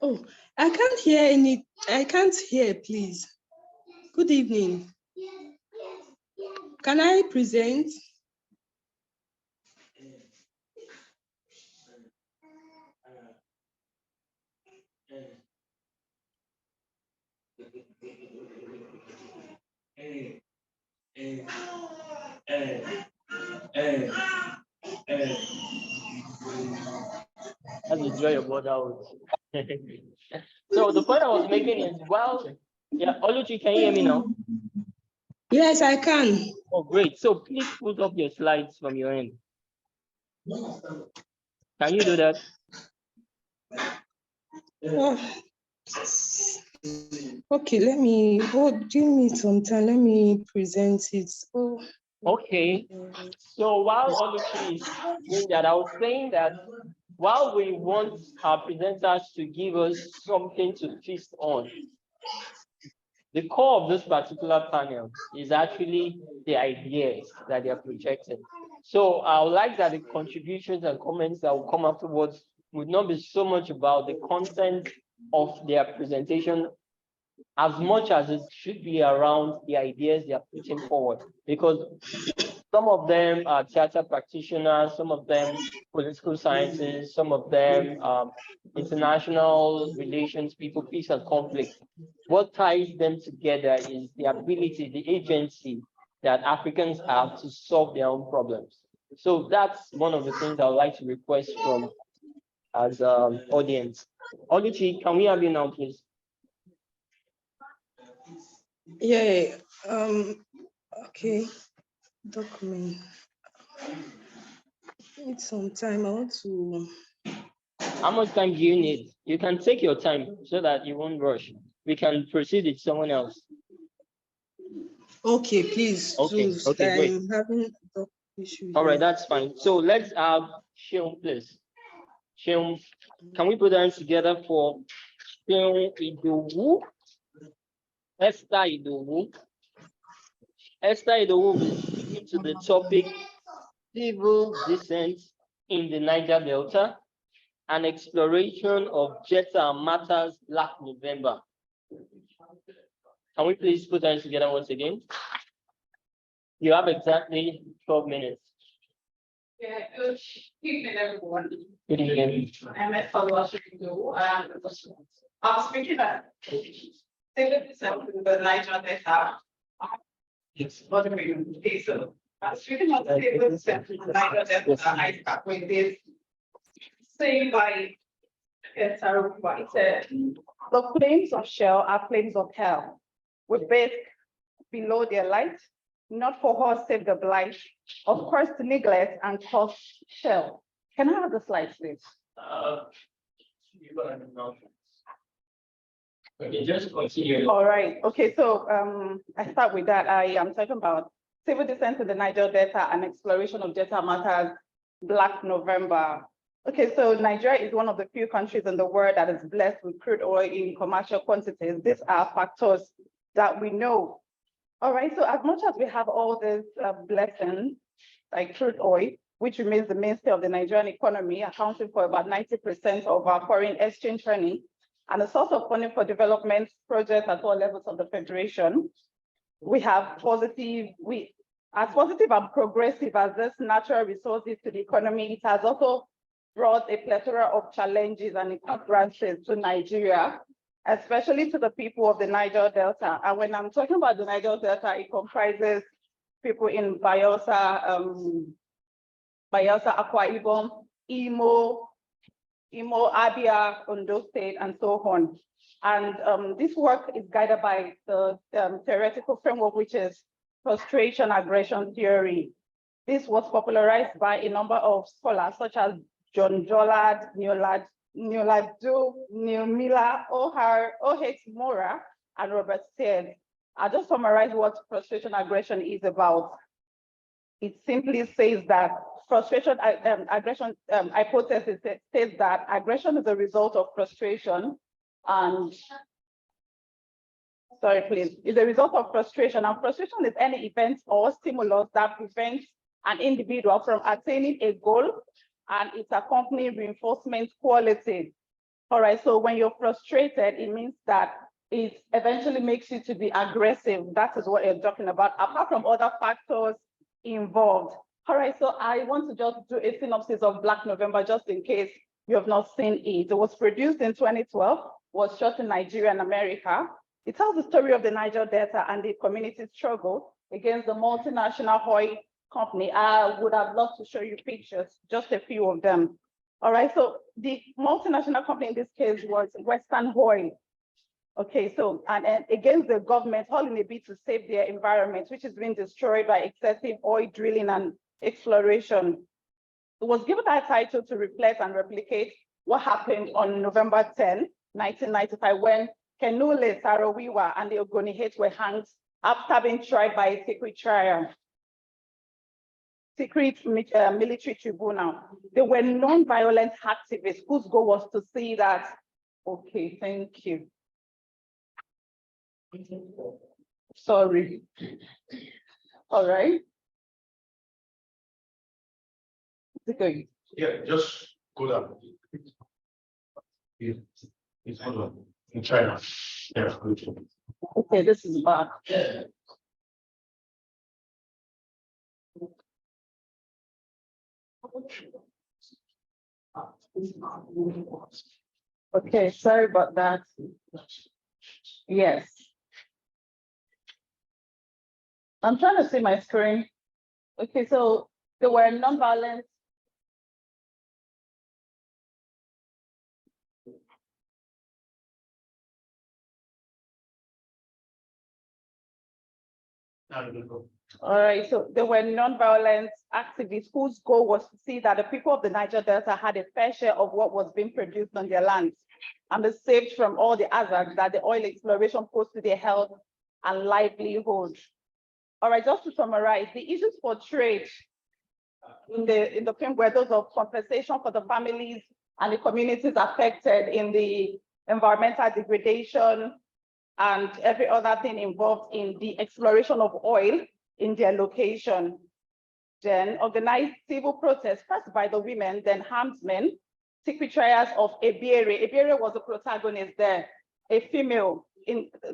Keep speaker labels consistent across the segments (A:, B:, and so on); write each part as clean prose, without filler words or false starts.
A: Oh, I can't hear any. I can't hear, please. Good evening. Can I present?
B: That's the joy of motherhood. So the point I was making is, well, yeah, Oluchi, can you hear me now?
A: Yes, I can.
B: Oh, great. So please put up your slides from your end. Can you do that?
A: Oh. Okay, let me give me some time. Let me present it. Oh.
B: Okay. So while Oluchi is doing that, I was saying that while we want our presenters to give us something to feast on, the core of this particular panel is actually the ideas that they are projecting. So I would like that the contributions and comments that will come afterwards would not be so much about the content of their presentation as much as it should be around the ideas they are putting forward. Because some of them are theater practitioners, some of them political sciences, some of them international relations people, peace and conflict. What ties them together is the ability, the agency that Africans have to solve their own problems. So that's one of the things I would like to request from as audience. Oluchi, can we have you now, please?
A: Yeah. Okay. Document. need some time. I want to.
B: How much time do you need? You can take your time so that you won't rush. We can proceed with someone else.
A: Okay, please.
B: Okay, great.
A: I'm having a issue.
B: All right, that's fine. So let's have Sheung, please. Sheung, can we put our hands together for Sheung Idowu? Esther Idowu. Esther Idowu will be speaking to the topic civil descent in the Niger Delta, an exploration of Jetta Matters Black November. Can we please put our hands together once again? You have exactly 12 minutes.
C: Yeah, good evening, everyone.
B: Good evening.
C: I'm at Federalism. I'm speaking at civil descent in the Niger Delta.
B: Yes.
C: Okay, so speaking of civil descent in the Niger Delta, I start with this saying by Sarah, the flames of Shell are flames of hell. We bathe below their light, not for us save the blight, of course to neglect and cause Shell. Can I have the slides, please?
B: Okay, just continue.
C: All right. Okay, so I start with that. I am talking about civil descent in the Niger Delta and exploration of Jetta Matters Black November. Okay, so Nigeria is one of the few countries in the world that is blessed with crude oil in commercial quantities. These are factors that we know. All right, so as much as we have all these blessings, like crude oil, which remains the mainstay of the Nigerian economy, accounting for about 90% of our foreign exchange earnings, and a source of funding for development projects at all levels of the Federation, we have as positive and progressive as this natural resources to the economy, it has also brought a plethora of challenges and encumbrances to Nigeria, especially to the people of the Niger Delta. And when I'm talking about the Niger Delta, it comprises people in Bayelsa, Akwa Ibom, Imo, Abia, Ondo State, and so on. And this work is guided by the theoretical framework, which is frustration aggression theory. This was popularized by a number of scholars, such as John Jollard, Neoladu, Neil Miller, O.H. Mora, and Robert Stead. I'll just summarize what frustration aggression is about. It simply says that frustration aggression hypothesis states that aggression is a result of frustration and is a result of frustration, and frustration is any event or stimulus that prevents an individual from attaining a goal and its accompanying reinforcement quality. All right, so when you're frustrated, it means that it eventually makes you to be aggressive. That is what you're talking about, apart from other factors involved. All right, so I want to just do a synopsis of Black November, just in case you have not seen it. It was produced in 2012, was shot in Nigeria and America. It tells the story of the Niger Delta and the community struggle against the multinational oil company. I would have loved to show you pictures, just a few of them. All right, so the multinational company in this case was Western Oil. Okay, so, and against the government, all in a bid to save their environment, which is being destroyed by excessive oil drilling and exploration. It was given that title to reflect and replicate what happened on November 10, 1995, when Kenule, Sarawiwa, and the Ogonihet were hanged after being tried by a secret military tribunal. They were non-violent activists whose goal was to see that, okay, thank you. Sorry. All right. Okay.
D: Yeah, just go down. It's in China. Yeah, good.
C: Okay, this is bad. Okay, sorry about that. Yes. I'm trying to see my screen. Okay, so there were nonviolent. All right, so there were non-violent activists whose goal was to see that the people of the Niger Delta had a fair share of what was being produced on their lands and be saved from all the hazards that the oil exploration posed to their health and livelihood. All right, just to summarize, the issues portrayed in the film were those of compensation for the families and the communities affected in the environmental degradation and every other thing involved in the exploration of oil in their location. Then organized civil protests, first by the women, then armed men, took trials of Ebiere. Ebiere was the protagonist there, a female.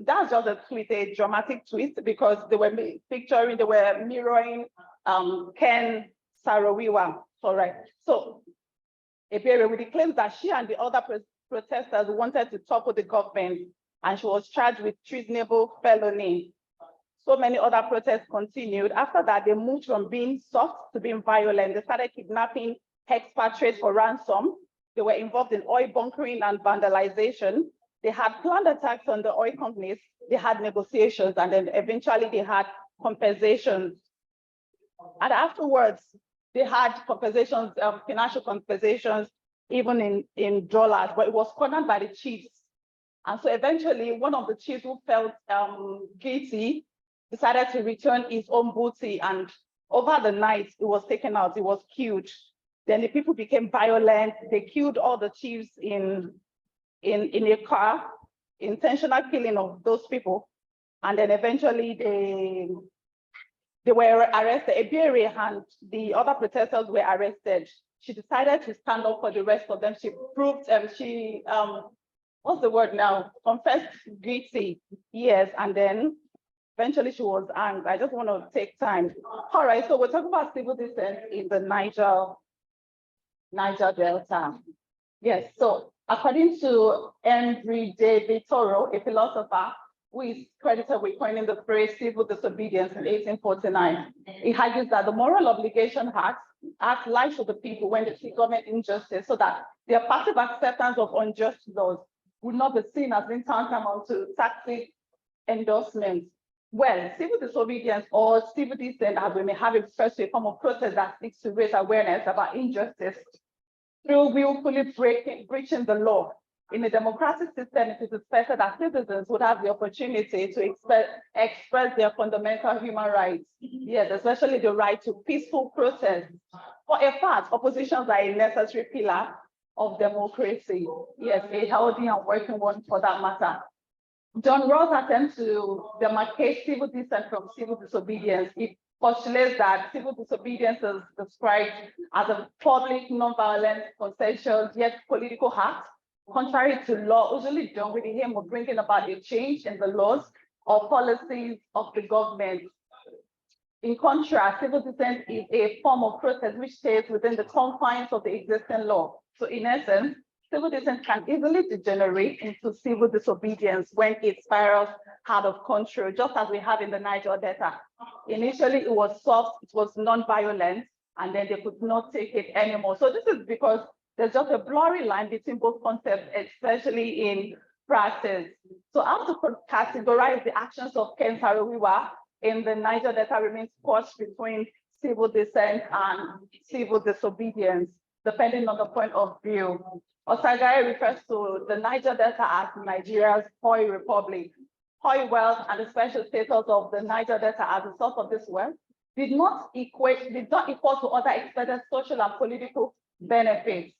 C: That's just a tweet, a dramatic tweet, because they were mirroring Ken Saro-Wiwa. All right. So Ebiere, with the claims that she and the other protesters wanted to topple the government, and she was charged with treasonable felony. So many other protests continued. After that, they moved from being soft to being violent. They started kidnapping expatriates for ransom. They were involved in oil bunkering and vandalization. They had planned attacks on the oil companies. They had negotiations, and then eventually they had compensations. And afterwards, they had compensations, financial compensations, even in dollars, but it was cornered by the chiefs. And so eventually, one of the chiefs who felt guilty decided to return his own booty, and over the night, it was taken out, it was killed. Then the people became violent. They killed all the chiefs in a car, intentional killing of those people. And then eventually they were arrested. Ebiere and the other protesters were arrested. She decided to stand up for the rest of them. She proved, what's the word now? Confessed guilty, yes, and then eventually she was hanged. I just want to take time. All right, so we're talking about civil dissent in the Niger Delta. Yes, so according to Henry David Thoreau, a philosopher who is credited with coining the phrase civil disobedience in 1849, he argues that the moral obligation acts life to the people when they see government injustice, so that their passive acceptance of unjust laws would not be seen as being tantamount to tacit endorsement. Well, civil disobedience or civil dissent, as we may have it, refers to a form of protest that seeks to raise awareness about injustice through willfully breaching the law. In a democratic system, it is expected that citizens would have the opportunity to express their fundamental human rights. Yes, especially the right to peaceful protest. For a fact, oppositions are a necessary pillar of democracy. Yes, a healthy and working one for that matter. John Rawls attempts to demarcate civil dissent from civil disobedience. He postulates that civil disobedience is described as a public, non-violent, consensual, yet political act, contrary to law, usually done with the aim of bringing about a change in the laws or policies of the government. In contrast, civil dissent is a form of protest which stays within the confines of the existing law. So in essence, civil dissent can easily degenerate into civil disobedience when it spirals out of control, just as we have in the Niger Delta. Initially, it was soft, it was non-violent, and then they could not take it anymore. So this is because there's just a blurry line between both concepts, especially in practice. So how to categorize the actions of Ken Saro-Wiwa in the Niger Delta remains squashed between civil dissent and civil disobedience, depending on the point of view. Osaghae refers to the Niger Delta as Nigeria's oil republic. Oil wealth and the special status of the Niger Delta as a source of this wealth did not equal to other expected social and political benefits.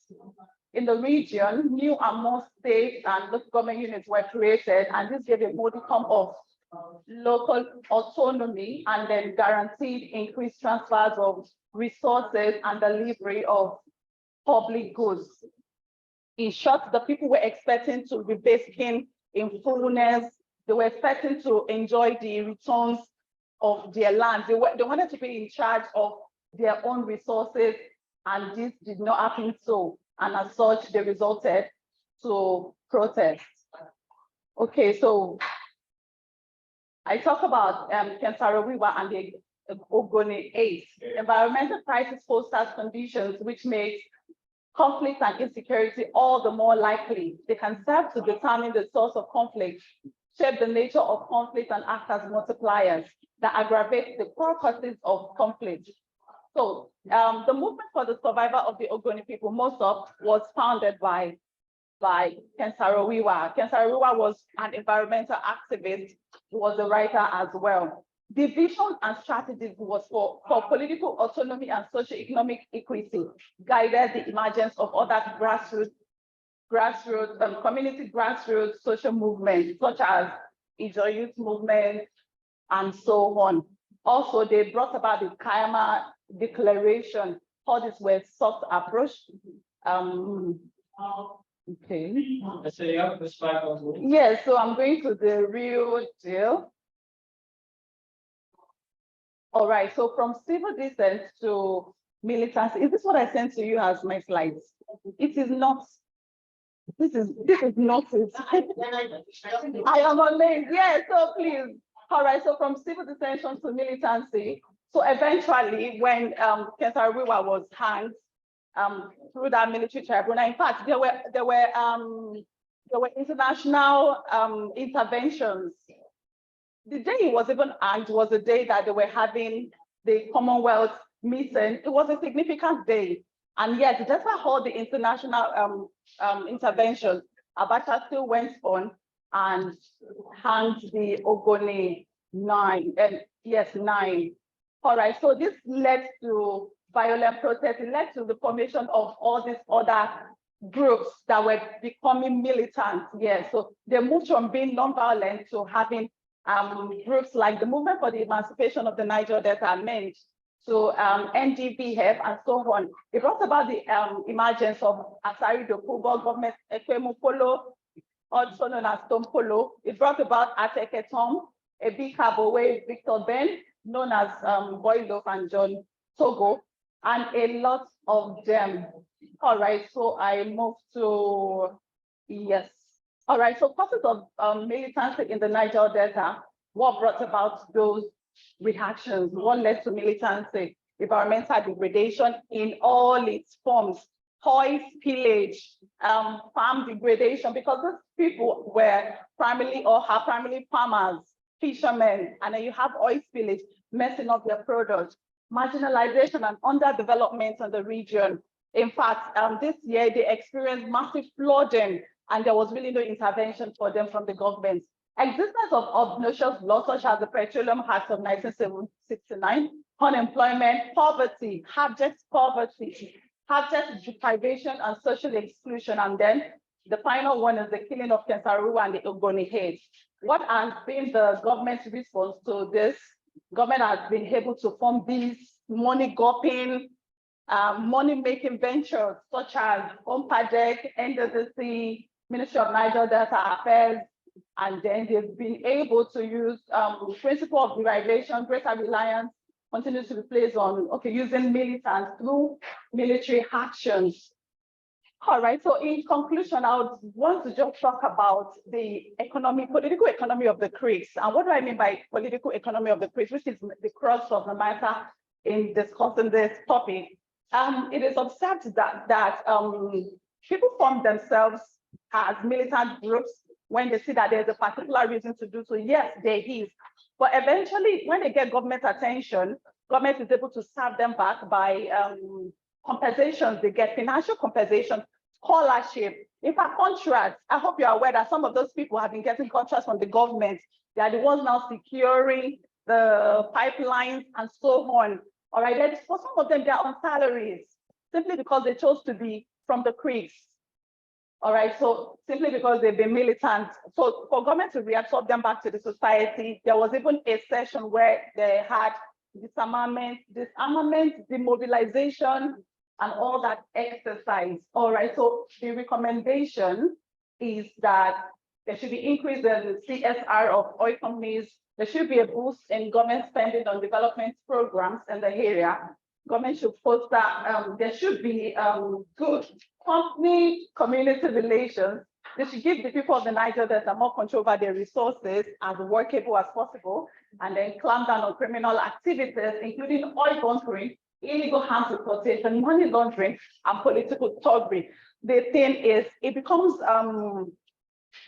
C: In the region, new and more states and local government units were created, and this gave a modicum of local autonomy and then guaranteed increased transfers of resources and delivery of public goods. In short, the people were expecting to be basking in fullness. They were expecting to enjoy the returns of their land. They wanted to be in charge of their own resources, and this did not happen so. And as such, they resulted to protests. Okay, so I talk about Ken Saro-Wiwa and the Ogoni 8. Environmental crisis fosters conditions which makes conflict and insecurity all the more likely. They can serve to determine the source of conflict shape the nature of conflict and act as multipliers that aggravate the core causes of conflict. So the movement for the survival of the Ogoni people, MOSOP, was founded by Ken Saro-Wiwa. Ken Saro-Wiwa was an environmental activist. He was a writer as well. The vision and strategies was for political autonomy and socioeconomic equity, guided the emergence of other community grassroots social movements, such as Ijaw Youth Movement, and so on. Also, they brought about the Kayama Declaration. All these were soft approach. Okay. Yes, so I'm going to the real deal. All right, so from civil dissent to militancy, is this what I sent to you as my slides? It is not. This is not it. I am amazed. Yeah, so please. All right, so from civil dissension to militancy. So eventually, when Ken Saro-Wiwa was hanged through that military tribunal, in fact, there were international interventions. The day he was even hanged was the day that they were having the Commonwealth meeting. It was a significant day. And yet, despite all the international interventions, Abacha still went on and hanged the Ogoni 9. All right, so this led to violent protests. It led to the formation of all these other groups that were becoming militant. Yeah, so they moved from being non-violent to having groups like the Movement for the Emancipation of the Niger Delta MEND, so NDVF and so on. It brought about the emergence of Asari Dokubo government, Ekwemu Polo, also known as Tom Polo. It brought about Ateke Tom, Ebi Kabowe, Victor Ben, known as Boylof and John Togo, and a lot of them. All right, so I move to, yes. All right, so causes of militancy in the Niger Delta, what brought about those reactions? What led to militancy? Environmental degradation in all its forms, oil spillage, farm degradation, because those people were primarily or are primarily farmers, fishermen, and then you have oil spillage messing up their products, marginalization and underdevelopment in the region. In fact, this year they experienced massive flooding, and there was really no intervention for them from the government. Existence of obnoxious laws such as the Petroleum Act of 1969, unemployment, poverty, abject deprivation and social exclusion. And then the final one is the killing of Ken Saro-Wiwa and the Ogoni head. What has been the government's response to this? Government has been able to form these money-gopping, money-making ventures such as OMPADEC, NDDC, Ministry of Niger Delta Affairs, and then they've been able to use principle of deregulation, greater reliance, continues to be placed on, using militants through military actions. All right, so in conclusion, I would want to just talk about the political economy of the Creeks. And what do I mean by political economy of the Creeks, which is the crux of the matter in discussing this topic? It is observed that people form themselves as militant groups when they see that there's a particular reason to do so. Yes, there is. But eventually, when they get government attention, government is able to serve them back by compensations. They get financial compensation, scholarship. In fact, contracts. I hope you're aware that some of those people have been getting contracts from the government. They are the ones now securing the pipelines and so on. All right, for some of them, they're on salaries simply because they chose to be from the Creeks. All right, so simply because they've been militant. So for government to reabsorb them back to the society, there was even a session where they had disarmament, demobilization, and all that exercise. All right, so the recommendation is that there should be increase in the CSR of oil companies. There should be a boost in government spending on development programs in the area. Government should foster, there should be good company-community relations. They should give the people of the Niger Delta more control over their resources as workable as possible, and then clamp down on criminal activities, including oil bunkering, illegal arms importation, money laundering, and political thuggery. The thing is, it becomes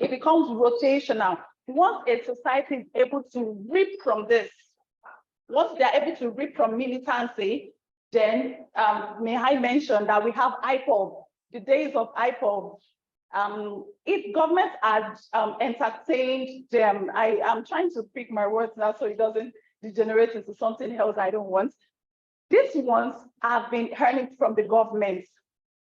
C: rotational. once a society is able to reap from this, once they are able to reap from militancy, then may I mention that we have IPOB, the days of IPOB. If government had entertained them, I am trying to pick my words now so it doesn't degenerate into something else I don't want. These ones have been earning from the government.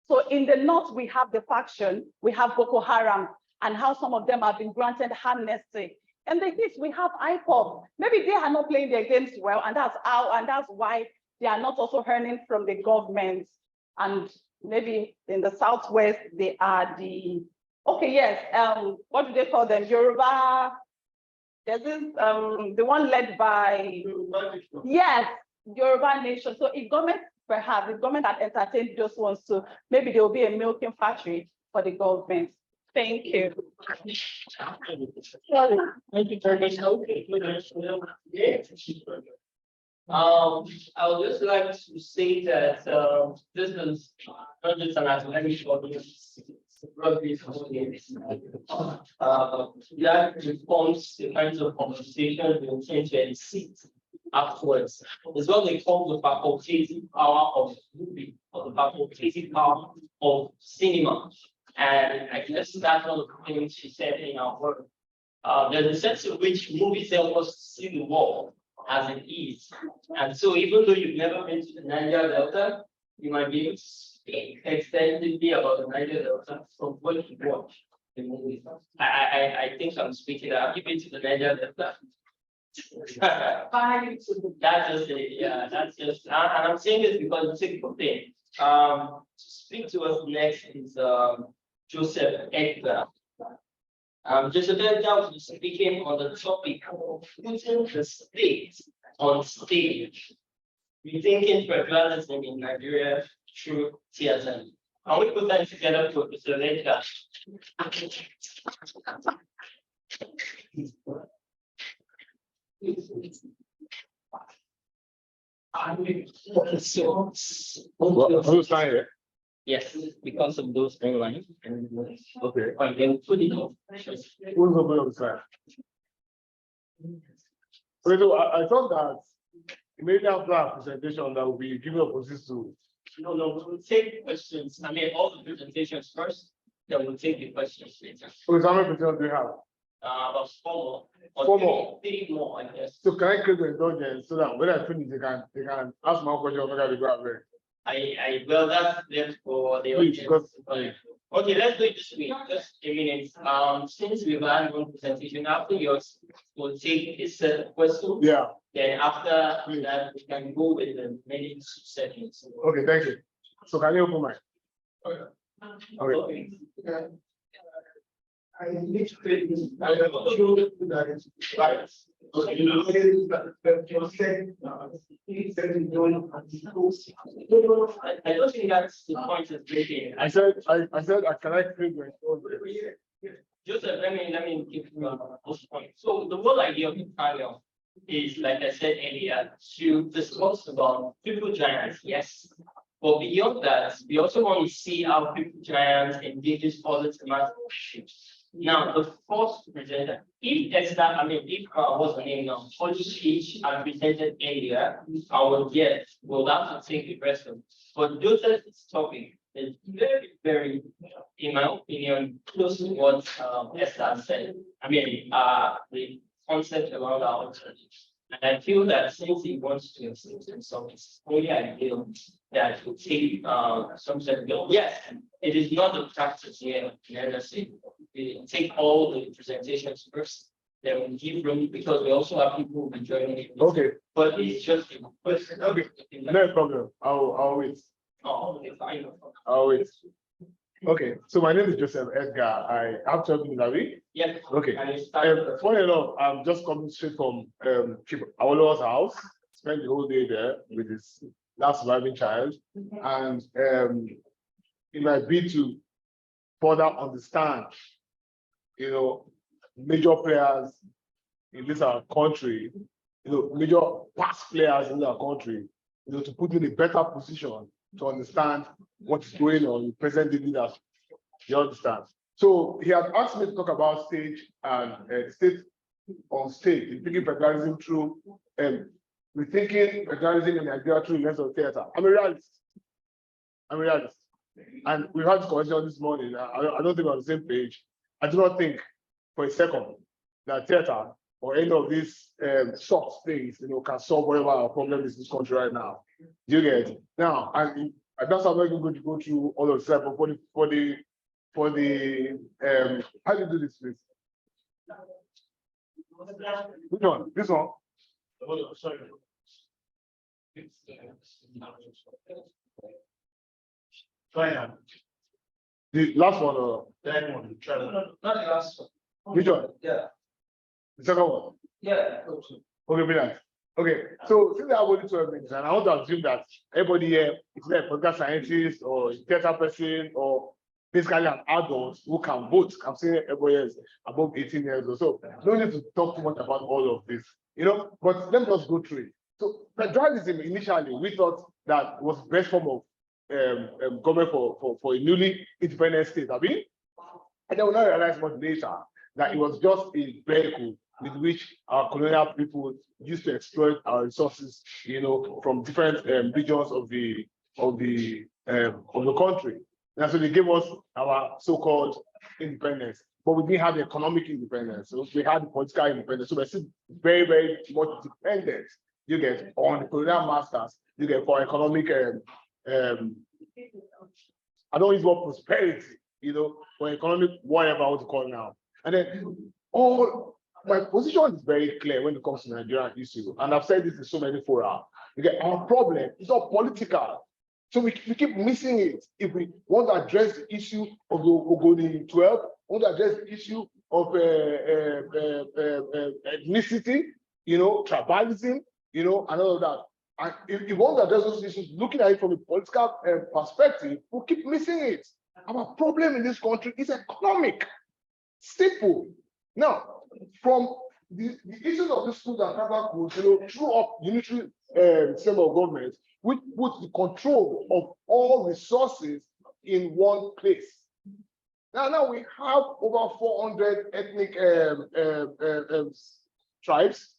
C: So in the north, we have the faction, we have Boko Haram, and how some of them have been granted amnesty. And the east, we have IPOB. Maybe they are not playing their games well, and that's why they are not also earning from the government. And maybe in the southwest, they are the, okay, yes, what do they call them? Yoruba, there's this, the one led by, yes, Yoruba nation. So if government, perhaps, if government had entertained those ones too, maybe there will be a milking factory for the government. Thank you.
B: Thank you very much. I would just like to say that this is not just an academic audience, it's a rugby audience. That reforms the kinds of conversations we intend to elicit afterwards, as well as the facultative power of movie, or the facultative power of cinema. And I guess that's one of the things she said in our work. There's a sense in which movies help us see the world as it is. And so even though you've never been to the Niger Delta, you might be able to speak extensively about the Niger Delta from what you watch the movie. I think I'm speaking. Have you been to the Niger Delta? That's just it. Yeah, that's just, and I'm saying this because it's a good thing. To speak to us next is Joseph Edgar. Joseph Edgar will be speaking on the topic of putting the state on stage, rethinking federalism in Nigeria through theater. Can we put that together, Professor Edgar? Yes, because of those online.
D: Okay.
B: And then put it on.
D: Who's on the side? So I thought that immediately after our presentation that will be given opposition to.
B: No, we'll take questions. I mean, all the presentations first, then we'll take the questions later.
D: So how many presentations do you have?
B: About 4 more. Or
D: Four more.
B: Three more, I guess.
D: So can I create the indulgence so that when I finish, they can ask my question whether they go away?
B: Well, that's left for the
D: Please,
B: audience.
D: because
B: Okay, let's do it this way. Just a minute. Since we've had one presentation, after yours, we'll take a set of questions.
D: yeah.
B: Then after that, we can go with the remaining seconds.
D: Okay, thank you. So can you open my?
B: Okay.
E: I need to create this. I have a true that is right. Okay, you know,
B: I don't think that's the point of breaking.
D: I said can I create the indulgence?
B: Joseph, let me give you this point. So the whole idea of the panel is, like I said earlier, to discuss about people giants, yes. But beyond that, we also want to see how people giants engages other thematic issues. Now, the first presenter, if what's the name now? Speech I presented earlier, I would get, we'll have to take the rest of it. But Joseph's topic is very, very, in my opinion, close to what Esther said. I mean, the concept around our alternatives. And I feel that since he wants to insist himself, it's only ideal that he take some sort of, yes, it is not the practice here in NSC. We take all the presentations first, then we give room because we also have people who will be joining it.
D: Okay.
B: But it's just a question.
D: Okay. No problem. I'll wait.
B: Oh, okay, fine.
D: I'll wait. Okay, so my name is Joseph Edgar. I have 12 minutes, are we?
B: Yeah.
D: Okay.
B: And you start.
D: Funny enough, I'm just coming straight from Awolowo's house. Spent the whole day there with his last surviving child, and it might be to further understand, major players in this our country, major past players in our country, to put in a better position to understand what is going on in present leaders. You understand? So he had asked me to talk about state on stage, rethinking federalism through rethinking federalism in Nigeria through the lens of theater. I'm a realist. And we had this conversation this morning. I don't think we're on the same page. I do not think for a second that theater or any of these soft things, can solve whatever our problem is in this country right now. Do you get it? Now, and that's how we're going to go through all of the stuff for the how do you do this, please? Which one? This one?
E: Sorry.
D: The last one or
E: That one. Not the last one.
D: which one?
E: Yeah.
D: The second one?
E: Yeah.
D: Okay, brilliant. Okay, so since I have only 12 minutes, and I want to assume that everybody here is like a political scientist or theater person or basically an adult who can vote. I'm saying everybody is above 18 years or so. No need to talk too much about all of this, but let me just go through it. So federalism initially, we thought that was the best form of government for a newly independent state. I mean, and then we now realize much later that it was just a vehicle with which our colonial people used to exploit our resources, from different regions of the country. And so they gave us our so-called independence, but we didn't have economic independence. So we had political independence. So we're still very, very much dependent. You get on the colonial masters. You get for economic. I don't use the word prosperity. For economic whatever I want to call it now. And then my position is very clear when it comes to Nigerian issue, and I've said this in so many fora. Our problem is not political. So we keep missing it. If we want to address the issue of the Ogoni 12, want to address the issue of ethnicity, tribalism, and all of that. And if we want to address those issues, looking at it from a political perspective, we keep missing it. Our problem in this country is economic. Simple. Now, from the issues of the schools and tribal codes, through up unitary system of government, which puts the control of all resources in one place. Now we have over 400 ethnic tribes.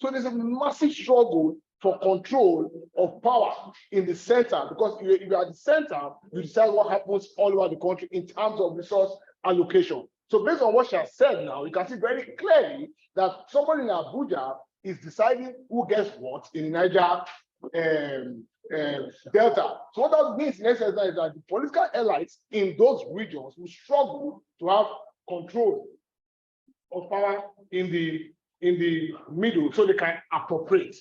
D: So there's a massive struggle for control of power in the center, because if you're at the center, you decide what happens all over the country in terms of resource allocation. So based on what she has said now, you can see very clearly that somebody in Abuja is deciding who gets what in Niger Delta. So what that means in essence is that the political elites in those regions will struggle to have control of power in the middle, so they can appropriate.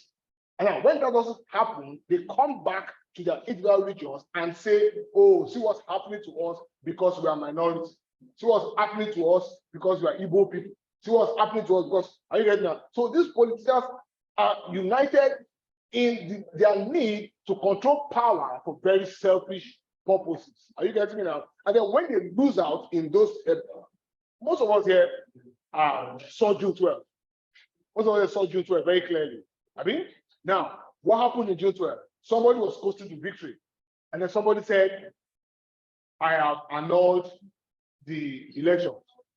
D: And now when that doesn't happen, they come back to their individual regions and say, oh, see what's happening to us because we are minorities. See what's happening to us because we are Igbo people. See what's happening to us because, are you getting that? So these politicians are united in their need to control power for very selfish purposes. Are you getting me now? And then when they lose out in those, most of us here saw June 12. Most of us saw June 12 very clearly. I mean, now, what happened in June 12? Somebody was coasting to victory. And then somebody said, I have annulled the election.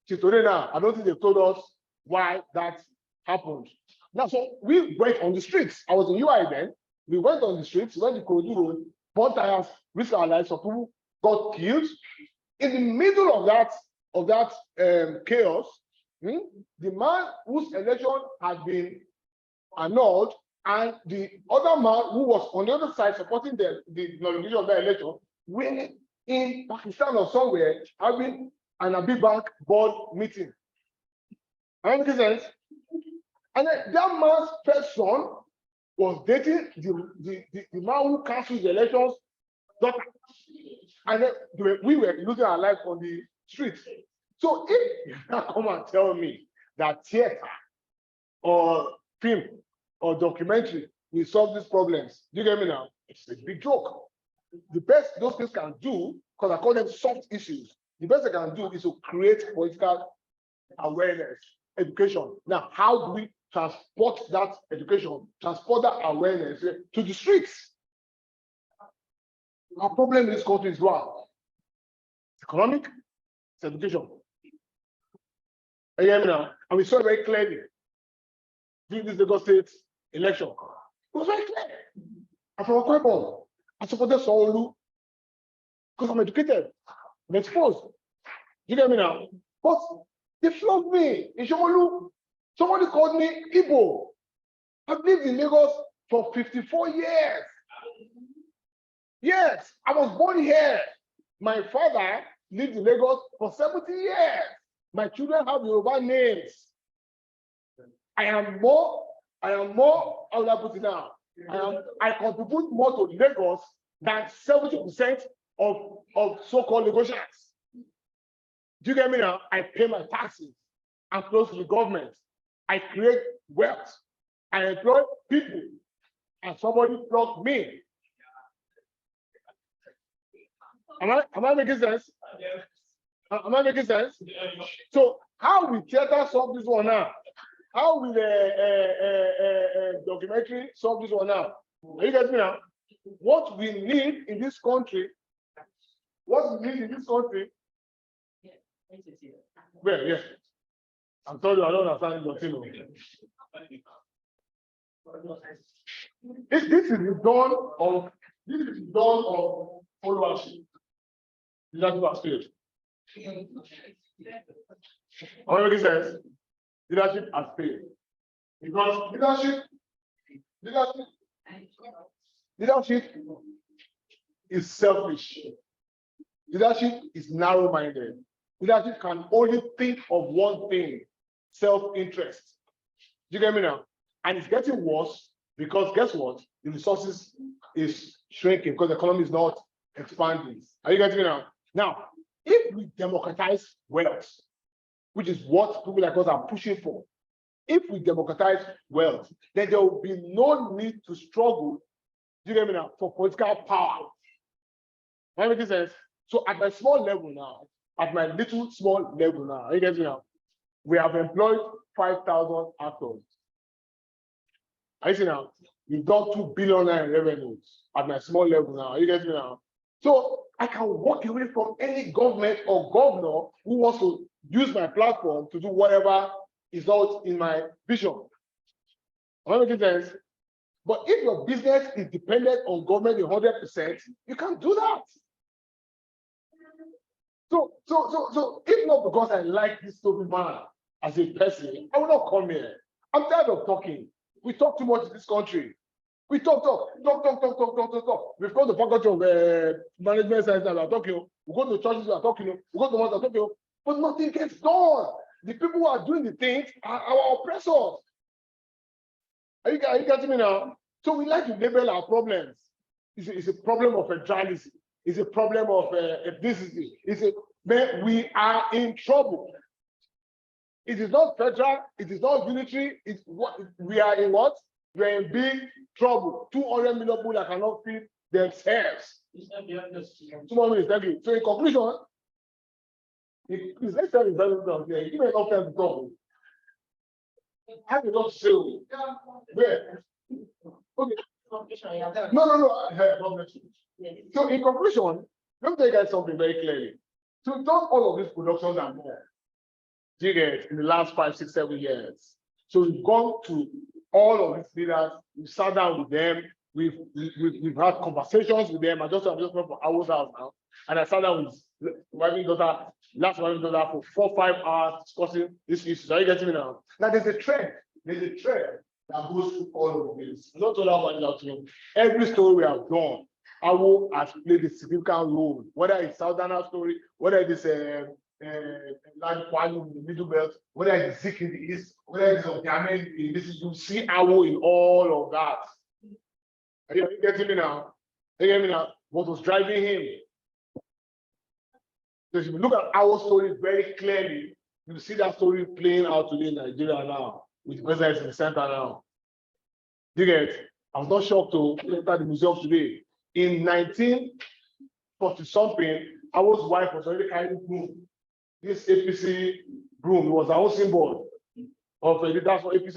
D: Till today now, I don't think they've told us why that happened. Now, so we went on the streets. I was in UI then. We went on the streets, went to Korodu Road, bought tires, risked our lives. Some people got killed. In the middle of that chaos, the man whose election had been annulled and the other man who was on the other side supporting the nomination of that election were in Pakistan or somewhere having an Abiy Bank board meeting. Am I making sense? And then that man's first son was dating the man who cancelled the elections daughter. And then we were losing our lives on the streets. So if you come and tell me that theater or film or documentary will solve these problems, do you get me now? It's a big joke. The best those things can do, because I call them soft issues, the best they can do is to create political awareness, education. Now, how do we transport that education, transport that awareness to the streets? Our problem in this country is what? It's economic, it's education. Again now, and we saw it very clearly during this Lagos State election. It was very clear. And from Kwebon, I supported Sanwo-Olu because I'm educated, I'm exposed. You get me now? But they flogged me in Sanwo-Olu. Somebody called me Igbo. I've lived in Lagos for 54 years. Yes, I was born here. My father lived in Lagos for 70 years. My children have Yoruba names. I am more, how will I put it now? I contribute more to Lagos than 70% of so-called Lagosians. Do you get me now? I pay my taxes. I'm close to the government. I create wealth. I employ people. And somebody flogged me. Am I making sense? Am I making sense? So how will theater solve this one now? How will documentary solve this one now? Are you getting me now? What we need in this country, well, yes. I'm sorry, I don't understand your thing. This is the dawn of followership. Leadership has failed. Am I making sense? Leadership has failed. Because leadership is selfish. Leadership is narrow-minded. Leadership can only think of one thing, self-interest. Do you get me now? And it's getting worse because guess what? The resources is shrinking because the economy is not expanding. Are you getting me now? Now, if we democratize wealth, which is what people like us are pushing for, if we democratize wealth, then there will be no need to struggle, do you get me now, for political power. Am I making sense? So at my small level now, at my little small level now, are you getting me now? We have employed 5,000 actors. Are you see now? We've done 2 billion in revenues at my small level now. Are you getting me now? So I can walk away from any government or governor who wants to use my platform to do whatever is not in my vision. Am I making sense? But if your business is dependent on government 100%, you can't do that. So if not because I like this stupid man as a person, I will not come here. I'm tired of talking. We talk too much in this country. We talk. We've got the faculty of management science that we are talking. We go to churches, we are talking. We go to ones that are talking. But nothing gets done. The people who are doing the things are our oppressors. Are you getting me now? So we like to label our problems. It's a problem of federalism. It's a problem of ethnicity. We are in trouble. It is not federal. It is not unitary. It's what we are in. What we are in big trouble. 200 million people that cannot feed themselves. 2 more minutes. Thank you. So in conclusion, please let's tell you very give me an offense to talk. Have you not say where? Okay. No. So in conclusion, let me tell you guys something very clearly. So we've done all of these productions and more. Do you get in the last 5, 6, 7 years? So we've gone to all of these leaders, we've sat down with them, we've had conversations with them. I'm just went for hours out now. And I sat down with last wife's daughter for 4 or 5 hours discussing this issue. Are you getting me now? Now there's a trend that goes through all of this. I'm not talking about that. Every story we have done, Awo has played a significant role, whether it's Southern story, whether it is land in the middle belt, whether it's Zik in the east, whether it's Otiamen in this, you see Awo in all of that. Are you getting me now? Are you getting me now? What was driving him? So if you look at our story very clearly, you see that story playing out today in Nigeria now, with presidents in the center now. You get? I was not shocked to enter the museum today. In 1940 something, our wife was already carrying broom. This APC broom was our own symbol of the leaders for APC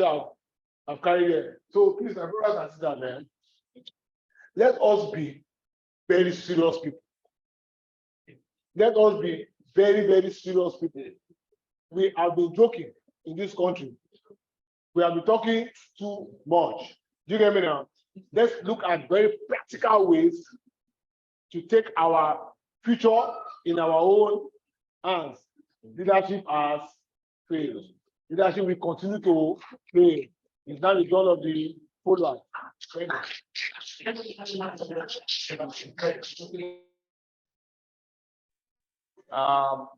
D: have carried here. So please, my brothers and sisters, man, let us be very serious people. Let us be very, very serious people. we have been joking in this country. We have been talking too much. Do you get me now? Let's look at very practical ways to take our future in our own hands. Leadership has failed. Leadership will continue to fail. It's not the goal of the whole life.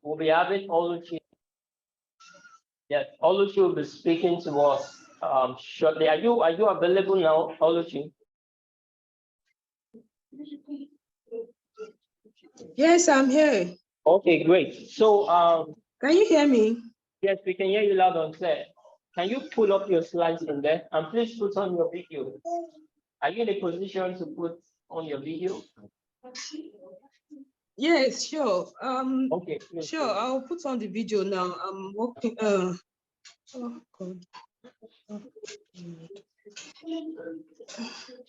B: We'll be having Oluchi. Yes, Oluchi will be speaking to us shortly. Are you available now, Oluchi?
A: Yes, I'm here.
B: Okay, great. So
A: Can you hear me?
B: yes, we can hear you loud and clear. Can you pull up your slides from there and please put on your video? Are you in a position to put on your video?
A: Yes, sure.
B: Okay.
A: Sure, I'll put on the video now. I'm working. Oh God.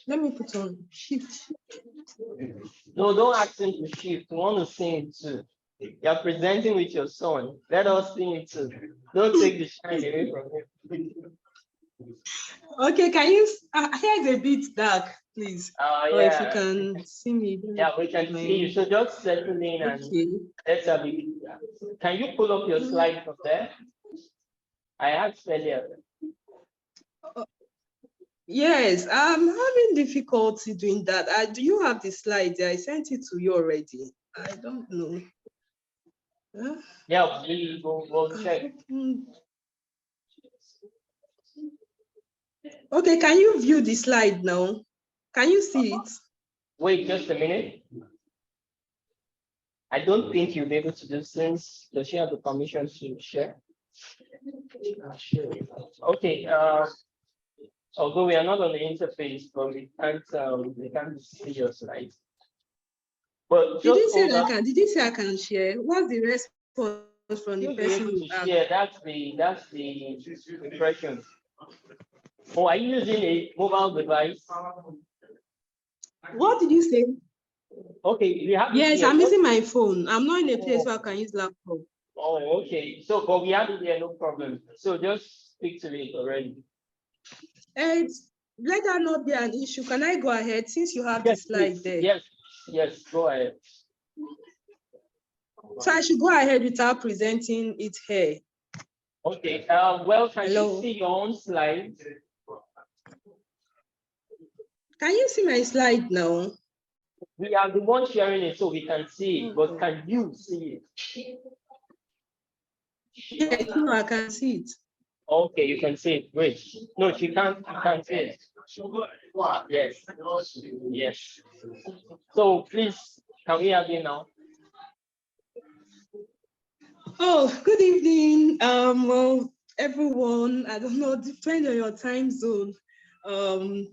A: Let me put on shift.
B: No, don't ask him to shift. We want to sing it too. You're presenting with your son. Let us sing it too. Don't take the shine away from him.
A: Okay, can you? Here's a bit dark, please. Or if you
B: Yeah.
A: can see me.
B: Yeah, we can see you. So just settle in and let's have it. Can you pull up your slide from there? I asked earlier.
A: Yes, I'm having difficulty doing that. Do you have the slides? I sent it to you already. I don't know. Huh?
B: Yeah, we'll check.
A: Okay, can you view the slide now? Can you see it?
B: Wait just a minute. I don't think you'll be able to do since does she have the permission to share? Okay, although we are not on the interface, but we can't see your slides. But
A: Did you say I can share? What's the response from the person who asked?
B: Yeah, that's the impression. Oh, are you using a mobile device?
A: What did you say?
B: Okay, we have.
A: Yes, I'm using my phone. I'm not in a place where I can use laptop.
B: Oh, okay. So, but we have it here, no problem. So just speak to it already.
A: Let that not be an issue. Can I go ahead since you have the slide
B: please.
A: there?
B: Yes, go ahead.
A: So I should go ahead without presenting it here.
B: Okay. Well, can
A: Hello?
B: you see your own slide?
A: Can you see my slide now?
B: We are the one sharing it, so we can see it. But can you see it?
A: Yes, no, I can see it.
B: Okay, you can see it. Wait. No, she can't. You can't see it. Yes. Yes. So please, can we have you now?
A: Oh, good evening. Well, everyone, I don't know, depending on your time zone.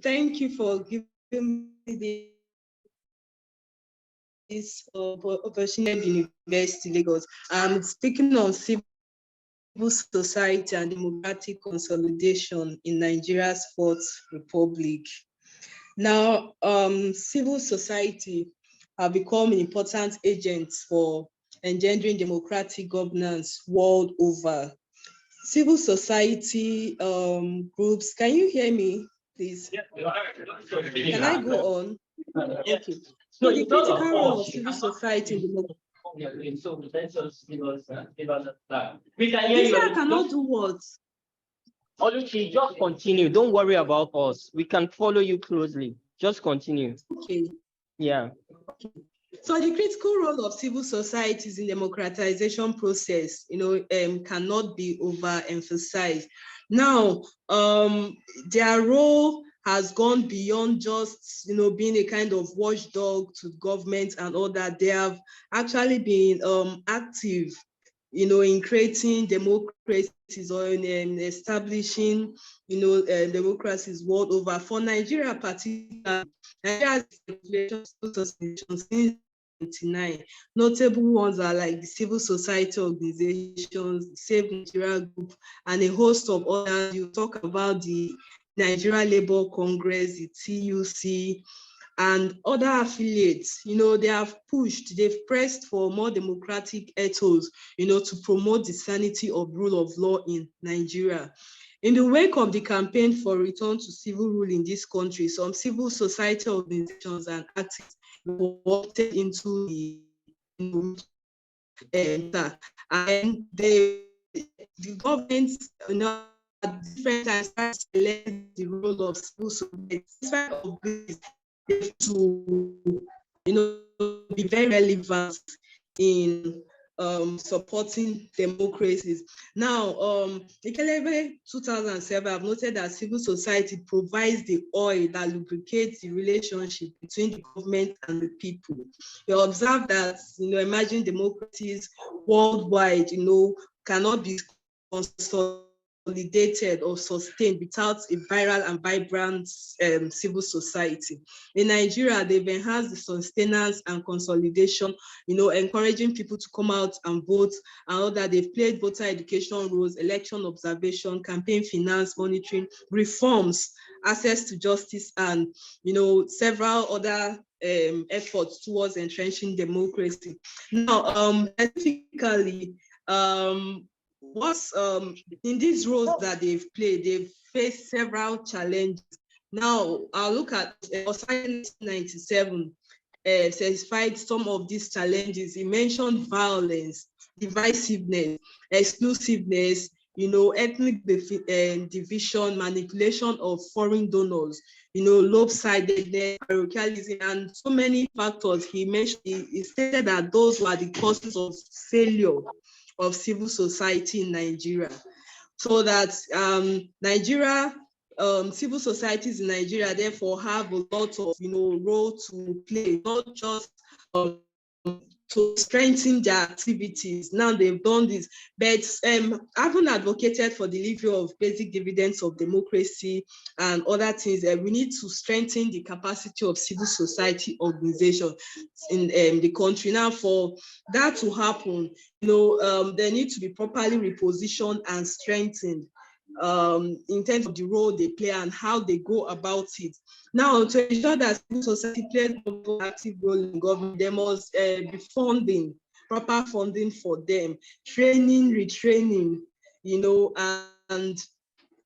A: Thank you for giving me this opportunity at University Lagos. I'm speaking on civil society and democratic consolidation in Nigeria's Fourth Republic. Now, civil society have become an important agent for engendering democratic governance world over. Civil society groups, can you hear me, please? Can I go on? Okay. So the critical role of civil society in democracy.
B: So let's just give us that. We can
A: You say I cannot do what?
B: Oluchi, just continue. Don't worry about us. We can follow you closely. Just continue.
A: Okay.
B: Yeah.
A: So the critical role of civil societies in democratization process, cannot be overemphasized. Now, their role has gone beyond just, being a kind of watchdog to government and all that. They have actually been active, in creating democracies or in establishing, democracies world over. For Nigeria, particularly, Nigeria has since 1999. Notable ones are like the civil society organizations, the Save Nigeria Group, and a host of others. You talk about the Nigeria Labour Congress, the TUC, and other affiliates, they have pushed, they've pressed for more democratic ethos, to promote the sanity of rule of law in Nigeria. In the wake of the campaign for return to civil rule in this country, some civil society organizations and activists opted into the and the government, at different times select the role of civil society to be very relevant in supporting democracies. Now, Ikelebe 2007, I've noted that civil society provides the oil that lubricates the relationship between the government and the people. You observe that, emerging democracies worldwide, cannot be consolidated or sustained without a viral and vibrant civil society. In Nigeria, they've enhanced the sustenance and consolidation, encouraging people to come out and vote, and all that. They've played voter education roles, election observation, campaign finance, monitoring, reforms, access to justice, and several other efforts towards entrenching democracy. Now, specifically, what's in these roles that they've played, they've faced several challenges. Now, I'll look at EghosaOsaghae 1997, satisfied some of these challenges. He mentioned violence, divisiveness, exclusiveness, ethnic division, manipulation of foreign donors, lopsidedness, parochialism, and so many factors. He mentioned, he stated that those were the causes of failure of civil society in Nigeria. So that civil societies in Nigeria therefore have a lot of role to play, not just to strengthen their activities. Now they've done this, but having advocated for delivery of basic dividends of democracy and other things, we need to strengthen the capacity of civil society organizations in the country. Now, for that to happen, they need to be properly repositioned and strengthened in terms of the role they play and how they go about it. Now, to ensure that civil society plays an active role in government, there must be funding, proper funding for them, training, retraining, and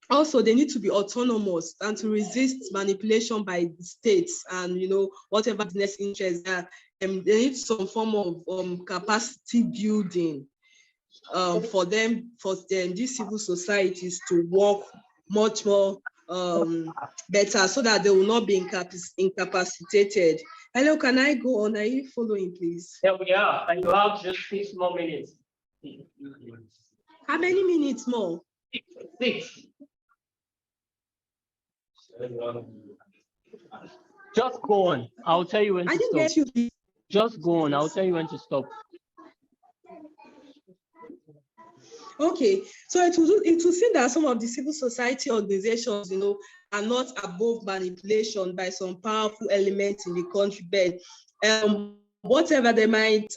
A: also they need to be autonomous and to resist manipulation by the states and whatever business interests are. They need some form of capacity building for these civil societies to work much more better, so that they will not be incapacitated. Hello, can I go on? Are you following, please?
B: There we are. And you have just 6 more minutes.
A: How many minutes more?
B: 6. Just go on. I'll tell you when to stop.
A: Get you.
B: Just go on. I'll tell you when to stop.
A: Okay, so it will seem that some of the civil society organizations, are not above manipulation by some powerful elements in the country, but whatever they might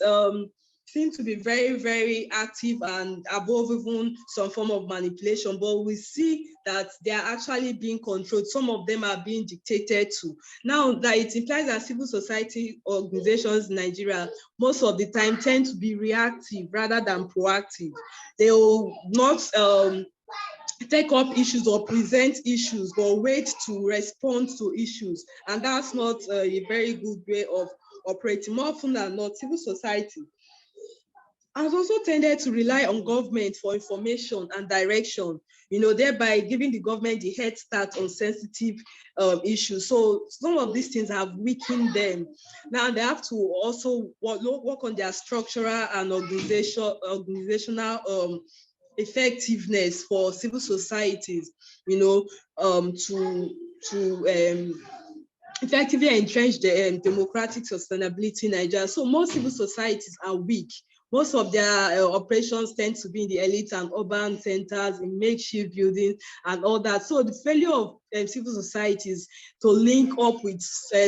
A: seem to be very, very active and above even some form of manipulation, but we see that they are actually being controlled. Some of them are being dictated to. Now, that it implies that civil society organizations in Nigeria most of the time tend to be reactive rather than proactive. They will not take up issues or present issues, but wait to respond to issues. And that's not a very good way of operating. More often than not, civil society has also tended to rely on government for information and direction, thereby giving the government the head start on sensitive issues. So some of these things have weakened them. Now they have to also work on their structural and organizational effectiveness for civil societies, to effectively entrench the democratic sustainability in Nigeria. So most civil societies are weak. Most of their operations tend to be in the elite and urban centers, in makeshift buildings and all that. So the failure of civil societies to link up with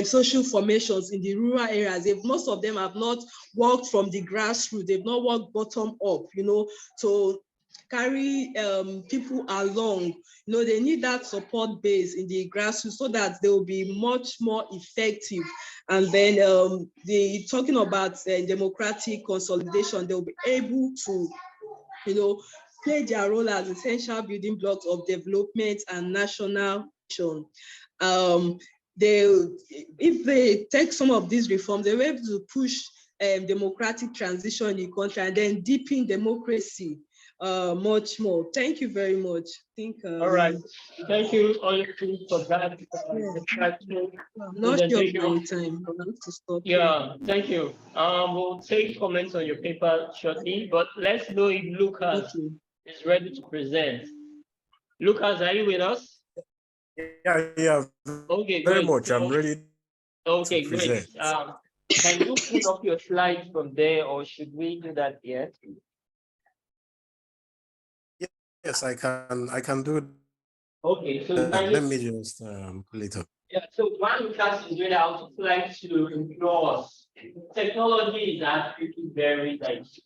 A: social formations in the rural areas, most of them have not worked from the grassroots, they've not worked bottom up, to carry people along. They need that support base in the grassroots so that they will be much more effective. And then talking about democratic consolidation, they'll be able to, play their role as essential building blocks of development and national action. If they take some of these reforms, they're able to push democratic transition in the country and then deepen democracy much more. Thank you very much.
B: All right. Thank you all for that.
A: I'm not sure of my time. I have to stop.
B: Yeah, thank you. We'll take comments on your paper shortly, but let's know if Lucas is ready to present. Lucas, are you with us?
F: Yeah.
B: Okay,
F: very
B: great.
F: much. I'm ready.
B: Okay, great. Can you pull up your slides from there, or should we do that yet?
F: Yes, I can do it.
B: Okay, so
F: let me just pull it up.
B: Yeah, so while Lucas is doing that, I would like to implore us. Technology is actually very diverse.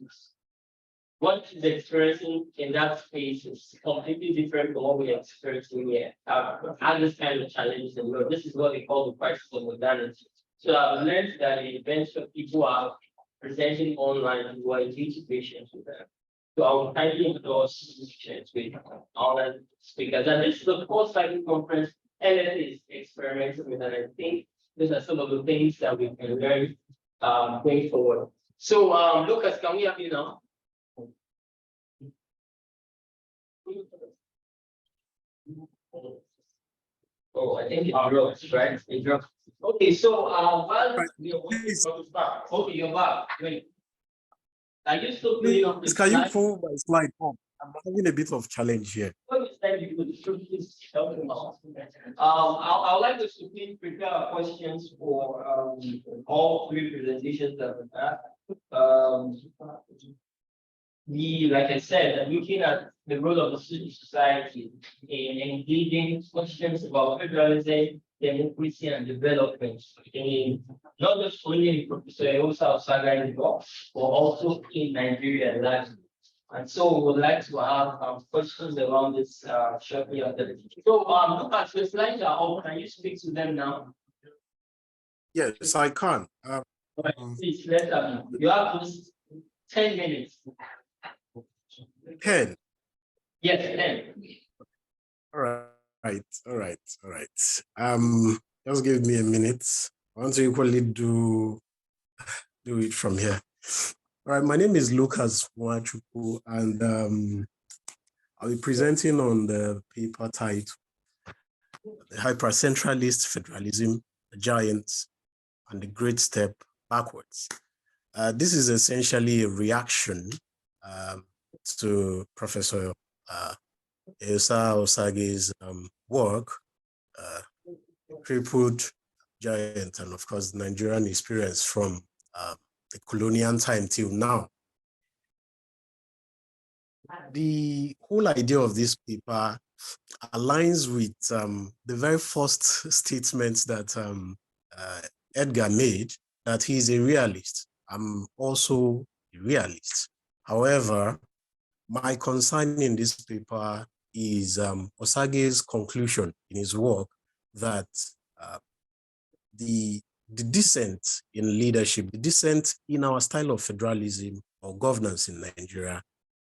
B: What is experiencing in that space is completely different from what we're experiencing here. I understand the challenges in the world. This is what they call the crisis of modernity. So I've learned that the events of people are presenting online who are in situations with them. So I will kindly endorse sessions with online speakers. And this is the fourth cycle conference LSA is experimenting with, and I think these are some of the things that we can learn going forward. So Lucas, can we have you now? Oh, I think it drops, right? It drops. Okay, so while okay, you're back. Great. Are you still putting up the
F: Can you pull my slide up? I'm having a bit of challenge here.
B: I would like us to please prepare questions for all three presentations that we have. Like I said, looking at the role of the civil society in engaging questions about federalism, democracy, and development in not just only in Professor EghosaOsaghae book, but also in Nigeria largely. And so we would like to have questions around this shortly after the teaching. So look at the slides are all. Can you speak to them now?
F: Yes, I can.
B: Please, let's have you have just 10 minutes.
F: 10.
B: Yes, 10.
F: All right. Just give me a minute. I want to equally do it from here. All right, my name is Lucas Mwachukwu, and I'll be presenting on the paper titled The Hypercentralist Federalism, the Giants, and the Great Step Backwards. This is essentially a reaction to Professor EghosaOsaghae's work, Crippled, Giant, and of course, Nigerian experience from the colonial time till now. The whole idea of this paper aligns with the very first statement that Edgar made, that he is a realist. I'm also a realist. However, my concern in this paper is Osaghae's conclusion in his work that the descent in leadership, the descent in our style of federalism or governance in Nigeria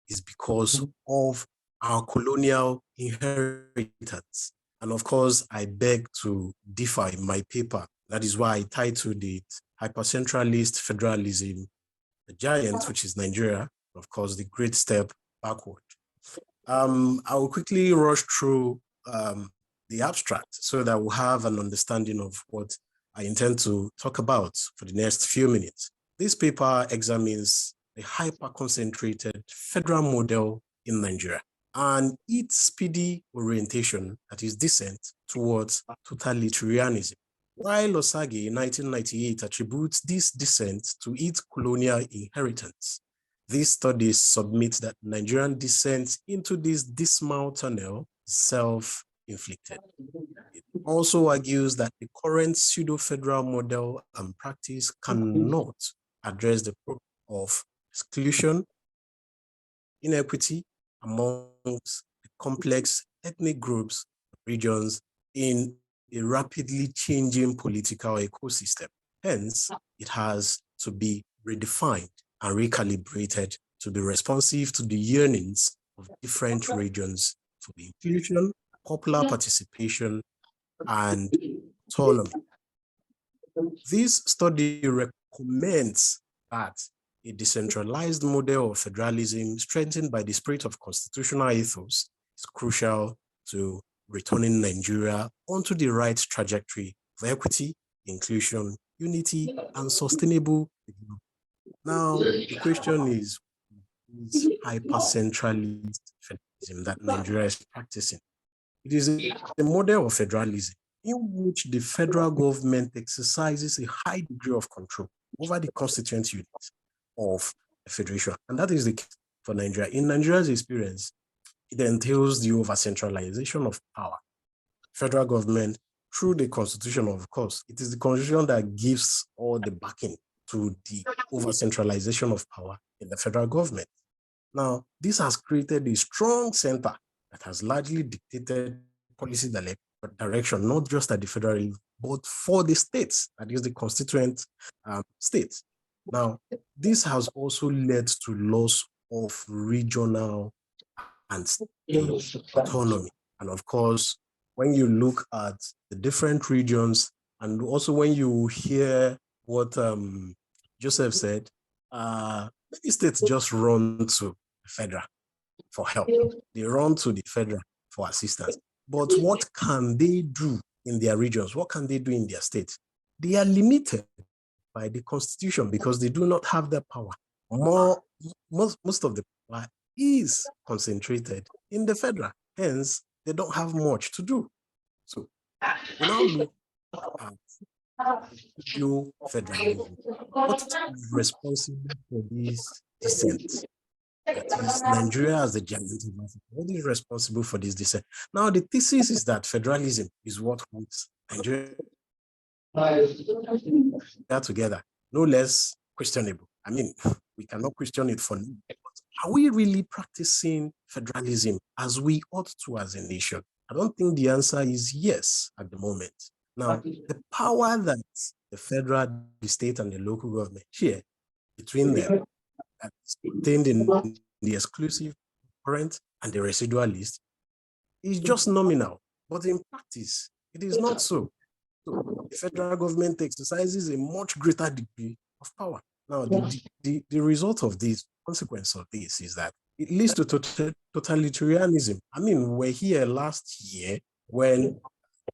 F: is because of our colonial inheritance. And of course, I beg to differ in my paper. That is why I titled it Hypercentralist Federalism, the Giant, which is Nigeria, of course, the Great Step Backward. I will quickly rush through the abstract so that we'll have an understanding of what I intend to talk about for the next few minutes. This paper examines the hyper-concentrated federal model in Nigeria and its speedy orientation, that is descent, towards totalitarianism. While Osaghae in 1998 attributes this descent to its colonial inheritance, these studies submit that Nigerian descent into this dismal tunnel is self-inflicted. It also argues that the current pseudo-federal model and practice cannot address the problem of exclusion, inequity, amongst the complex ethnic groups, regions in a rapidly changing political ecosystem. Hence, it has to be redefined and recalibrated to be responsive to the yearnings of different regions for the inclusion, popular participation, and autonomy. This study recommends that a decentralized model of federalism strengthened by the spirit of constitutional ethos is crucial to returning Nigeria onto the right trajectory of equity, inclusion, unity, and sustainable development. Now, the question is hyper-centralist federalism that Nigeria is practicing. It is a model of federalism in which the federal government exercises a high degree of control over the constituent units of the federation. And that is the case for Nigeria. In Nigeria's experience, it entails the over-centralization of power. Federal government, through the constitution, of course, it is the constitution that gives all the backing to the over-centralization of power in the federal government. Now, this has created a strong center that has largely dictated policy direction, not just at the federal level, but for the states, that is the constituent states. Now, this has also led to loss of regional and state autonomy. And of course, when you look at the different regions, and also when you hear what Joseph said, many states just run to the federal for help. They run to the federal for assistance. But what can they do in their regions? What can they do in their states? They are limited by the constitution because they do not have the power. Most of the power is concentrated in the federal. Hence, they don't have much to do. So we now look at new federalism. What is responsible for this descent? It is Nigeria as the giant of Africa. What is responsible for this descent? Now, the thesis is that federalism is what holds Nigeria together, no less questionable. I mean, we cannot question it for now. Are we really practicing federalism as we ought to as a nation? I don't think the answer is yes at the moment. Now, the power that the federal, the state, and the local government share between them, that's contained in the exclusive, current, and the residual list, is just nominal. But in practice, it is not so. So the federal government exercises a much greater degree of power. Now, the result of this, consequence of this, is that it leads to totalitarianism. I mean, we're here last year when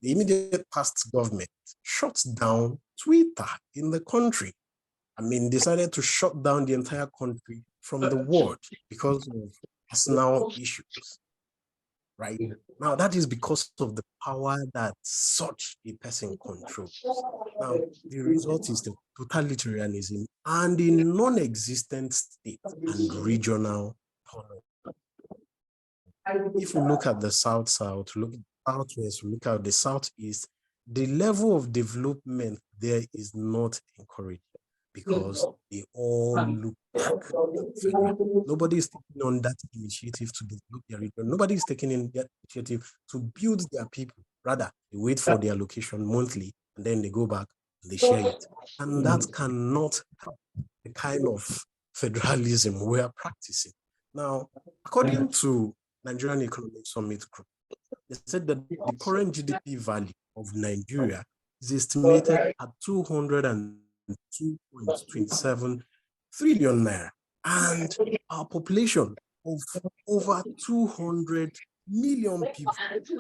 F: the immediate past government shut down Twitter in the country. I mean, decided to shut down the entire country from the world because of personal issues, right? Now, that is because of the power that such a person controls. Now, the result is the totalitarianism and the non-existent state and regional power. If we look at the South-South, look at the Southwest, look at the Southeast, the level of development there is not encouraged because they all look back. Nobody is taking on that initiative to develop their region. Nobody is taking in that initiative to build their people. Rather, they wait for their allocation monthly and then they go back and they share it. And that cannot help the kind of federalism we are practicing. Now, according to Nigerian Economic Summit Group, they said that the current GDP value of Nigeria is estimated at 202.27 trillion naira, and our population of over 200 million people,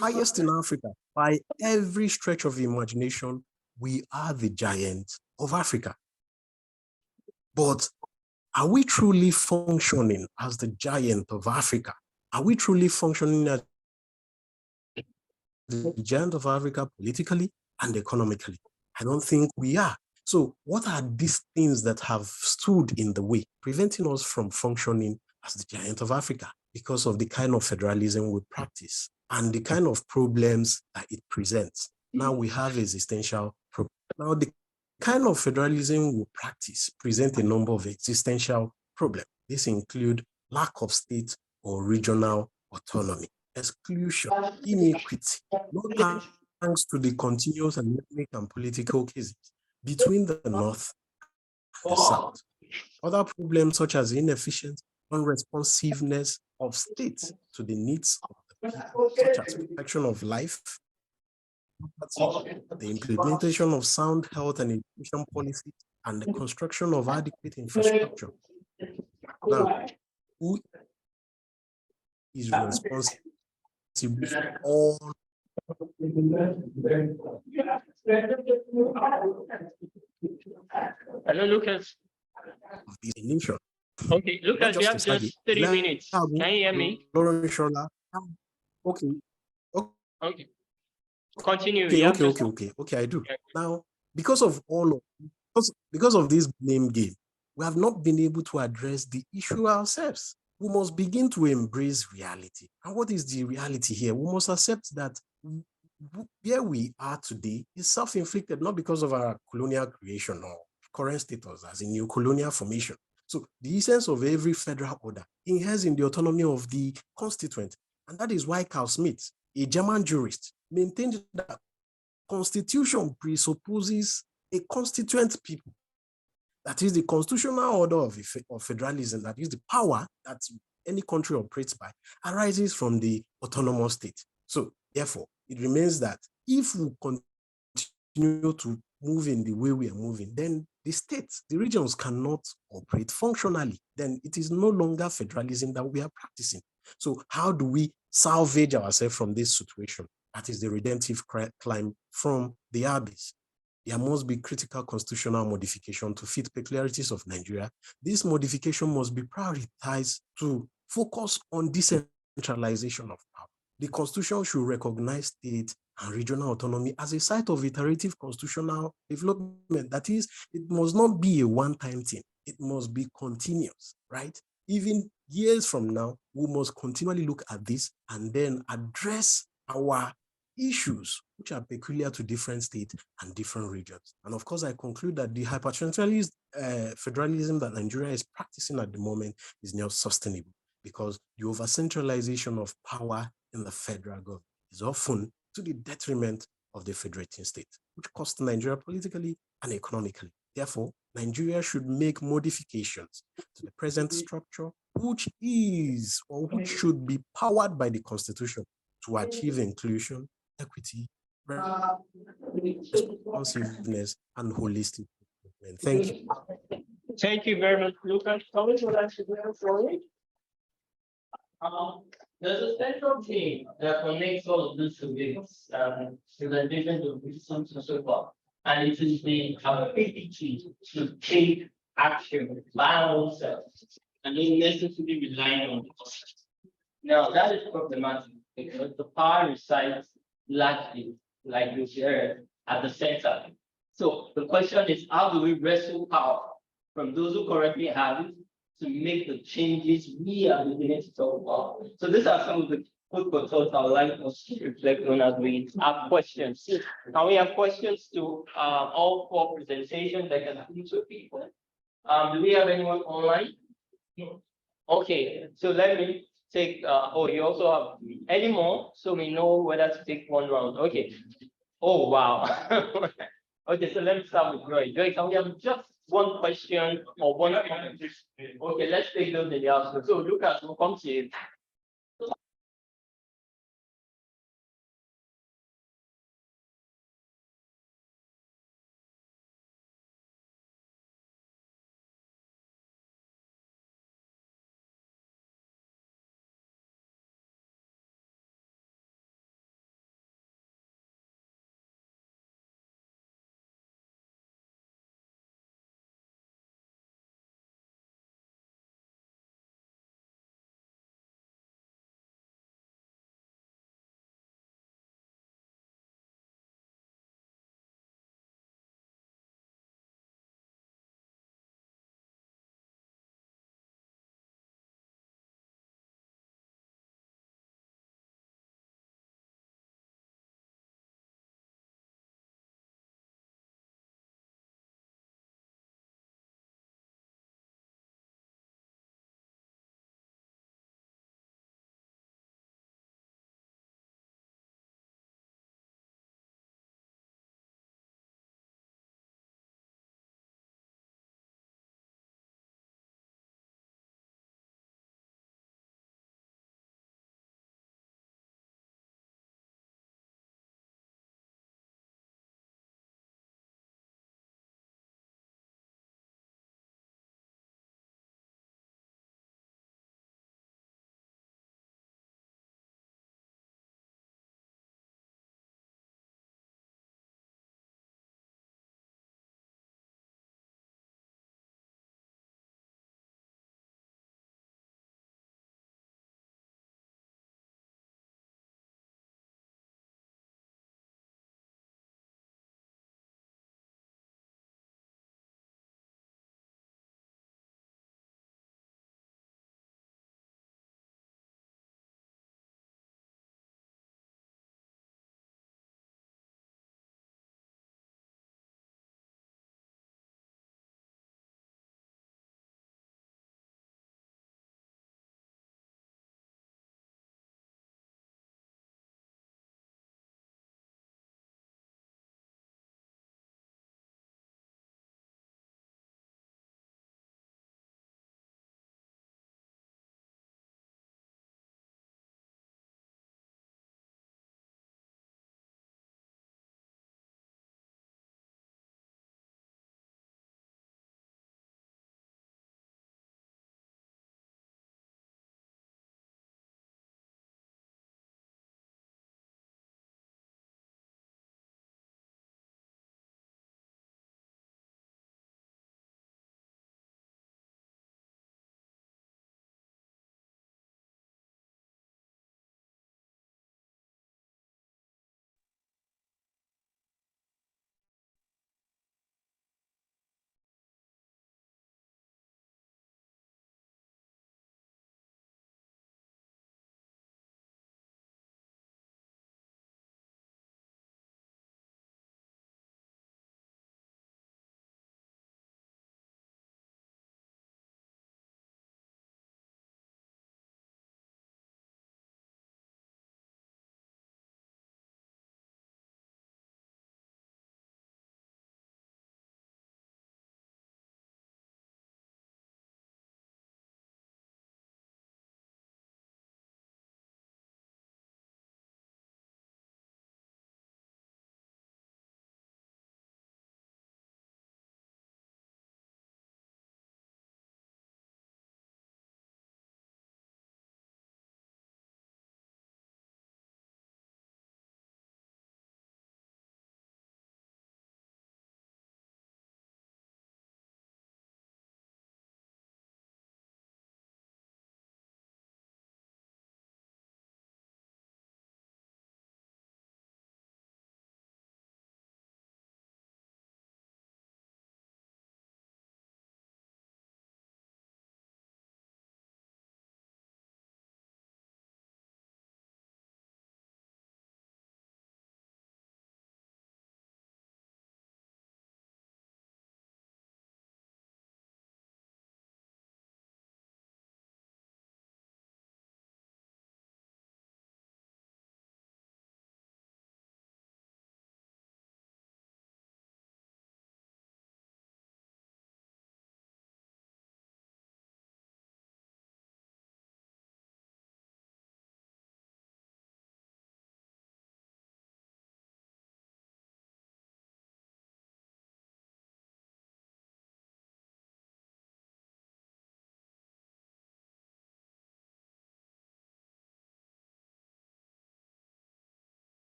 F: highest in Africa. By every stretch of the imagination, we are the giant of Africa. But are we truly functioning as the giant of Africa? Are we truly functioning as the giant of Africa politically and economically? I don't think we are. So what are these things that have stood in the way, preventing us from functioning as the giant of Africa because of the kind of federalism we practice and the kind of problems that it presents? Now we have existential problems. Now the kind of federalism we practice present a number of existential problems. These include lack of state or regional autonomy, exclusion, inequity, no thanks to the continuous economic and political cases between the North and the South. Other problems such as inefficient, unresponsiveness of states to the needs of the people, such as protection of life, the implementation of sound health and education policies, and the construction of adequate infrastructure. Now, who is responsible for all
B: Hello, Lucas.
F: of these in nation?
B: Okay, Lucas, you have just 3 minutes. Can you hear me?
F: Okay.
B: Okay. Continue.
F: Okay, I do. Now, because of this blame game, we have not been able to address the issue ourselves. We must begin to embrace reality. And what is the reality here? We must accept that where we are today is self-inflicted, not because of our colonial creation or current status as a new colonial formation. So the essence of every federal order inheres in the autonomy of the constituent. And that is why Carl Smith, a German jurist, maintained that constitution presupposes a constituent people. That is the constitutional order of federalism, that is the power that any country operates by, arises from the autonomous state. So therefore, it remains that if we continue to move in the way we are moving, then the states, the regions cannot operate functionally. Then it is no longer federalism that we are practicing. So how do we salvage ourselves from this situation? That is the redemptive climb from the abyss. There must be critical constitutional modification to fit peculiarities of Nigeria. This modification must be prioritized to focus on decentralization of power. The constitution should recognize state and regional autonomy as a site of iterative constitutional development. That is, it must not be a one-time thing. It must be continuous, right? Even years from now, we must continually look at this and then address our issues which are peculiar to different states and different regions. And of course, I conclude that the hyper-centralized federalism that Nigeria is practicing at the moment is not sustainable, because the over-centralization of power in the federal government is often to the detriment of the federating state, which costs Nigeria politically and economically. Therefore, Nigeria should make modifications to the present structure, which is or which should be powered by the Constitution to achieve inclusion, equity, responsiveness, and holistic development. Thank you.
B: Thank you very much, Lucas. Thomas, would like to go for it? There's a central theme that connects all of these debates, presentations of wisdom and so forth, and it is the ability to take action by ourselves and not necessarily relying on the others. Now, that is problematic because the power resides largely, like you shared, at the center. So the question is, how do we wrestle power from those who currently have it to make the changes we are beginning to talk about? So these are some of the food for thought I would like us to reflect on as we have questions. Now we have questions to all 4 presentations that can be 2 people. Do we have anyone online? No. Okay, so let me take, you also have any more, so we know whether to take 1 round. Okay. Oh, wow. Okay, so let me start with Joy. Joy, can we have just 1 question or 1 comment? Okay, let's take those in the house. So Lucas, we'll come to you.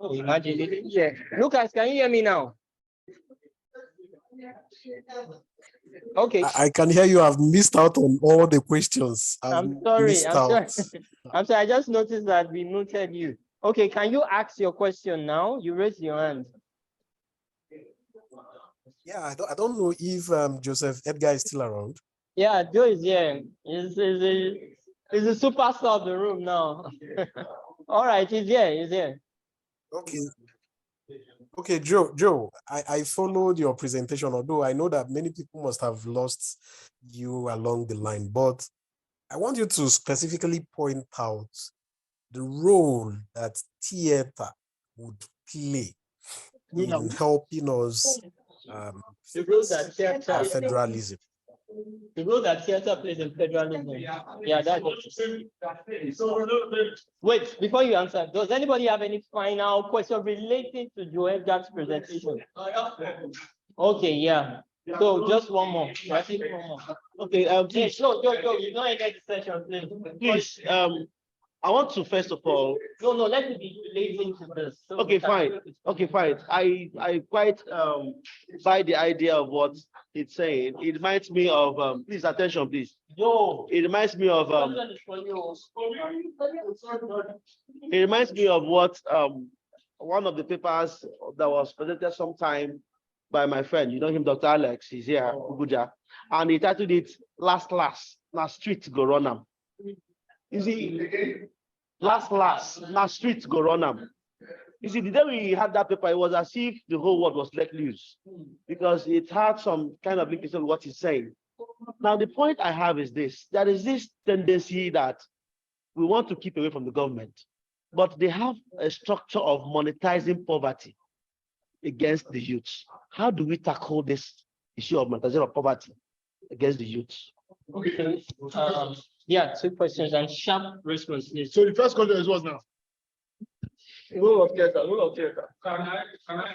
B: Imagine it. Yeah. Lucas, can you hear me now? Okay.
F: I can hear you have missed out on all the questions.
B: I'm sorry. I'm sorry. I'm sorry. I just noticed that we muted you. Okay, can you ask your question now? You raised your hand.
F: Yeah, I don't know if Joseph Edgar is still around.
B: Yeah, Joe is here. He's the superstar of the room now. All right, he's here. He's here.
F: Okay. Okay, Joe, I followed your presentation, although I know that many people must have lost you along the line, but I want you to specifically point out the role that theater would play in helping us
B: The role that theater,
F: federalism.
B: The role that theater plays in federalism. Yeah, that's Wait, before you answer, does anybody have any final question relating to Joe Edgar's presentation? Okay, yeah. So just one more. I think one more.
G: Okay,
B: Please, no, you don't end the session, please.
G: please, I want to first of all.
B: No, let me be relating to this. So
G: Okay, fine. Okay, fine. I quite buy the idea of what it's saying. It reminds me of please attention, please.
B: Yo.
G: It reminds me of what one of the papers that was presented sometime by my friend, you know him, Dr. Alex, he's here, Abuja, and he titled it Last Now Street Go Run 'em. You see, now street go run 'em. You see, the day we had that paper, it was as if the whole world was let loose because it had some kind of linkage with what he's saying. Now, the point I have is this: there is this tendency that we want to keep away from the government, but they have a structure of monetizing poverty against the youth. How do we tackle this issue of monetization of poverty against the youth?
B: Okay. Yeah, 2 questions and sharp responses.
D: So the first question is what now?
E: Role of theater. Can I wait.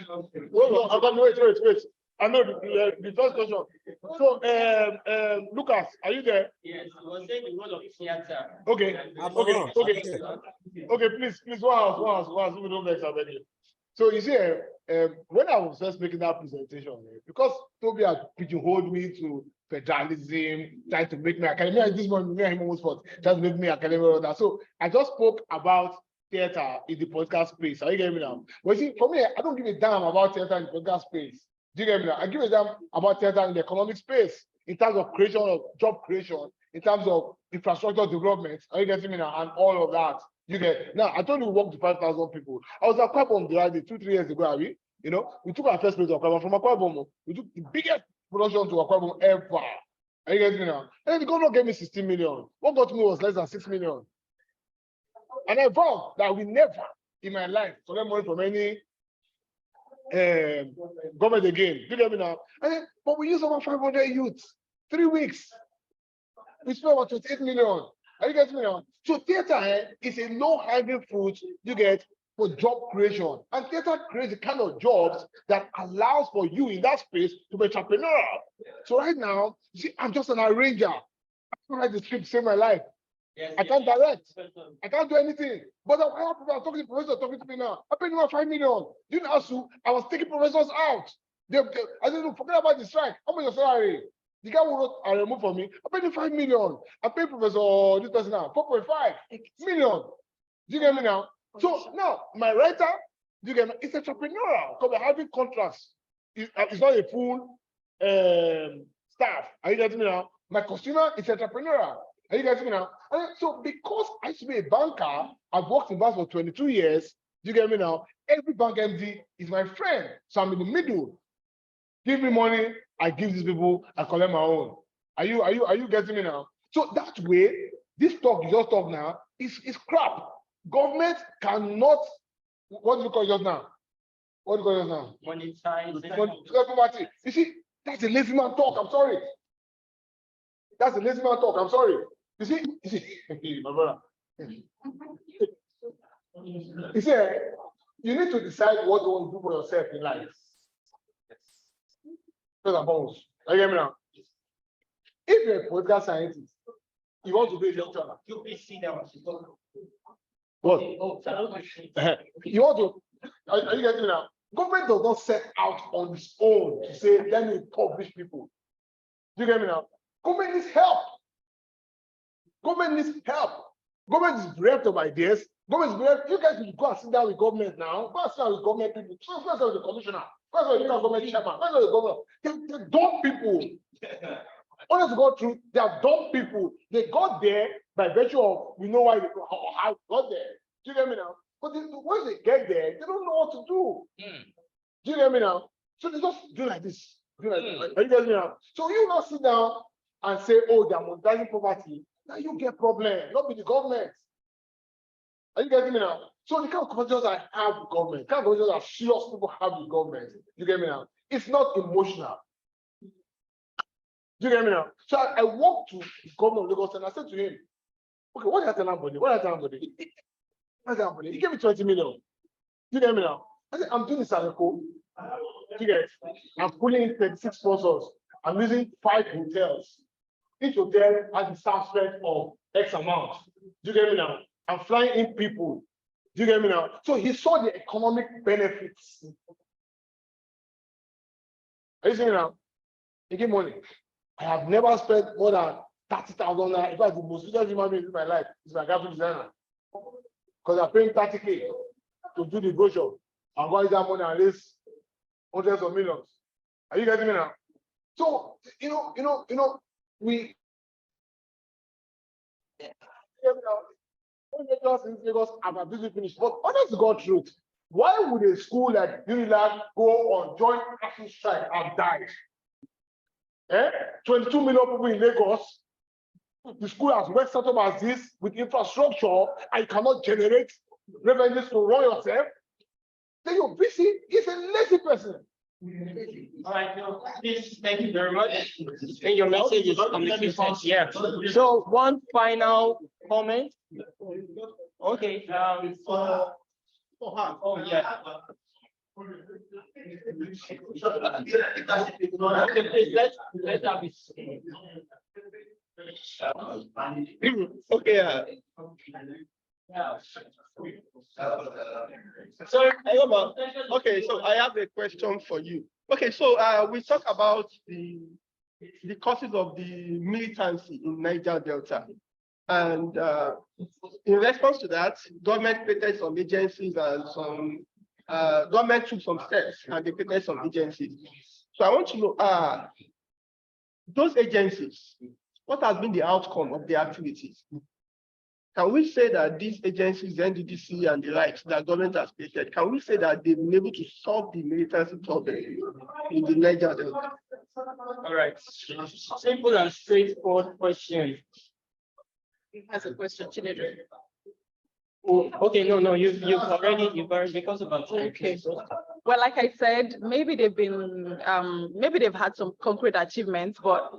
E: I know the first question. So, Lucas, are you there?
B: Yes, I was saying the role of theater.
D: Okay, please, one house, we don't vex already. So you see, when I was first making that presentation, because Toby had pigeonholed me to federalism, trying to make me academic. This morning, me and him almost fought, trying to make me academic. So I just spoke about theater in the political space. Are you getting me now? But see, for me, I don't give a damn about theater in the political space. Do you get me now? I give a damn about theater in the economic space, in terms of creation of job creation, in terms of infrastructure development. Are you getting me now? And all of that. You get now. I told you we worked to 5,000 people. I was at Crippled the other day, 2-3 years ago. We took our first place of Crippled from Aquabom. We took the biggest production to Aquabom ever. Are you getting me now? And the governor gave me 16 million. What got me was less than 6 million. And I vowed that we never in my life collect money from any government again. You get me now? But we use over 500 youths, 3 weeks. We spent about 28 million. Are you getting me now? So theater is a low-hanging fruit you get for job creation. And theater creates the kind of jobs that allows for you in that space to be entrepreneurial. So right now, see, I'm just an arranger. I can't write the script to save my life. Yes, I can't direct. I can't do anything. But I'm talking to professors talking to me now. I paid them 5 million. You know, I was taking professors out. I didn't forget about the strike. How much your salary? The guy who wrote a remove for me, I paid him 5 million. I paid Professor this person now 4.5 million. Do you get me now? So now my writer, do you get me? It's entrepreneurial because we're having contracts. It's not a full staff. Are you getting me now? My consumer is entrepreneurial. Are you getting me now? And so because I used to be a banker, I've worked in banks for 22 years. Do you get me now? Every bank MD is my friend. So I'm in the middle. Give me money, I give these people, I collect my own. Are you getting me now? So that way, this talk you just talk now is crap. Government cannot, what do you call it just now? What do you call it just now? Monetize. You see, that's a lazy man talk. I'm sorry. That's a lazy man talk. I'm sorry. You see, my brother. You see, you need to decide what you want to do for yourself in life. First and foremost. Are you getting me now? If you're a political scientist, you want to be a lecturer.
B: You be senior.
D: What? You want to
E: Are you getting me now? Government does not set out on its own to say, let me publish people. Do you get me now? Government needs help. Government needs help. Government is bereft of ideas. Government is bereft. You guys will go and sit down with government now. Go and sit down with government people. Go and sit down with the commissioner. Go and sit down with the government chairman. Go and sit down with the governor. They're dumb people. Honest to God, truth, they are dumb people. They got there by virtue of, we know why they how got there. Do you get me now? But once they get there, they don't know what to do. Do you get me now? So they just do like this. Do like this. Are you getting me now? So you not sit down and say, oh, they're monetizing poverty. Now you get problem, not with the government. Are you getting me now? So the kind of conversations I have with government, the kind of conversations that serious people have with government, you get me now? It's not emotional. Do you get me now? So I walked to the governor of Lagos and I said to him, okay, what did I tell somebody? What did I tell somebody? He gave me 20 million. Do you get me now? I said, I'm doing this as a code. You get, I'm pulling in 36 sponsors. I'm using 5 hotels. Each hotel has a staff spend of X amount. Do you get me now? I'm flying in people. Do you get me now? So he saw the economic benefits. Are you seeing me now? He gave money. I have never spent more than 30,000 naira. In fact, the most serious human being in my life is my graphic designer. Because I'm paying 30K to do the brochure. I'm going to that money and raise hundreds of millions. Are you getting me now? So, we Lagos have a busy finish. But honest to God truth, why would a school like Unilag go on joint action strike and die? 22 million people in Lagos. The school has well set up as this with infrastructure, and you cannot generate revenues to run yourself. Then you're busy. He's a lazy person.
B: All right, please, thank you very much. And your message is communicated. Yeah. So one final comment. Okay. Oh yeah. Okay, please let's have it.
G: Okay. Okay, so I have a question for you. Okay, so we talk about the causes of the militancy in Niger Delta. And in response to that, government created some agencies and some government took some steps and they created some agencies. So I want to know, those agencies, what has been the outcome of their activities? Can we say that these agencies, NDDC and the likes that government has created, can we say that they've been able to solve the militancy problem in the Niger Delta?
B: All right. Simple and straightforward question.
C: He has a question, Chinedu.
B: Oh, okay, no, you've already because of that.
C: Okay. Well, like I said, maybe they've been maybe they've had some concrete achievements, but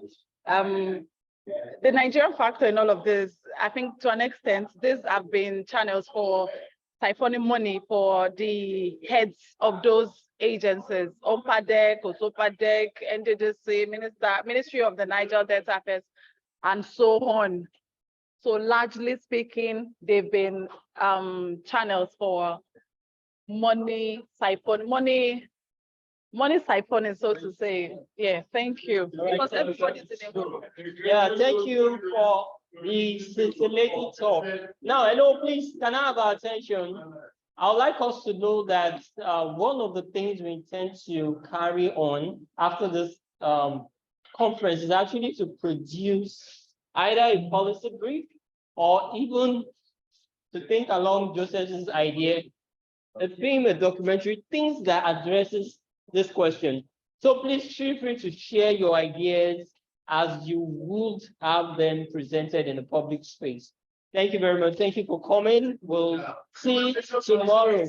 C: the Nigerian factor in all of this, I think to an extent, these have been channels for siphoning money for the heads of those agencies, OMPADEC, OSOPADEC, NDDC, Ministry of the Niger Delta Affairs, and so on. So largely speaking, they've been channels for money siphoning, so to say. Yeah, thank you. Because everybody's in a group.
B: Yeah, thank you for the scintillating talk. Now, hello, please, can I have our attention? I would like us to know that one of the things we intend to carry on after this conference is actually to produce either a policy brief or even to think along Joseph's idea, a film, a documentary, things that addresses this question. So please feel free to share your ideas as you would have them presented in the public space. Thank you very much. Thank you for coming. We'll see you tomorrow.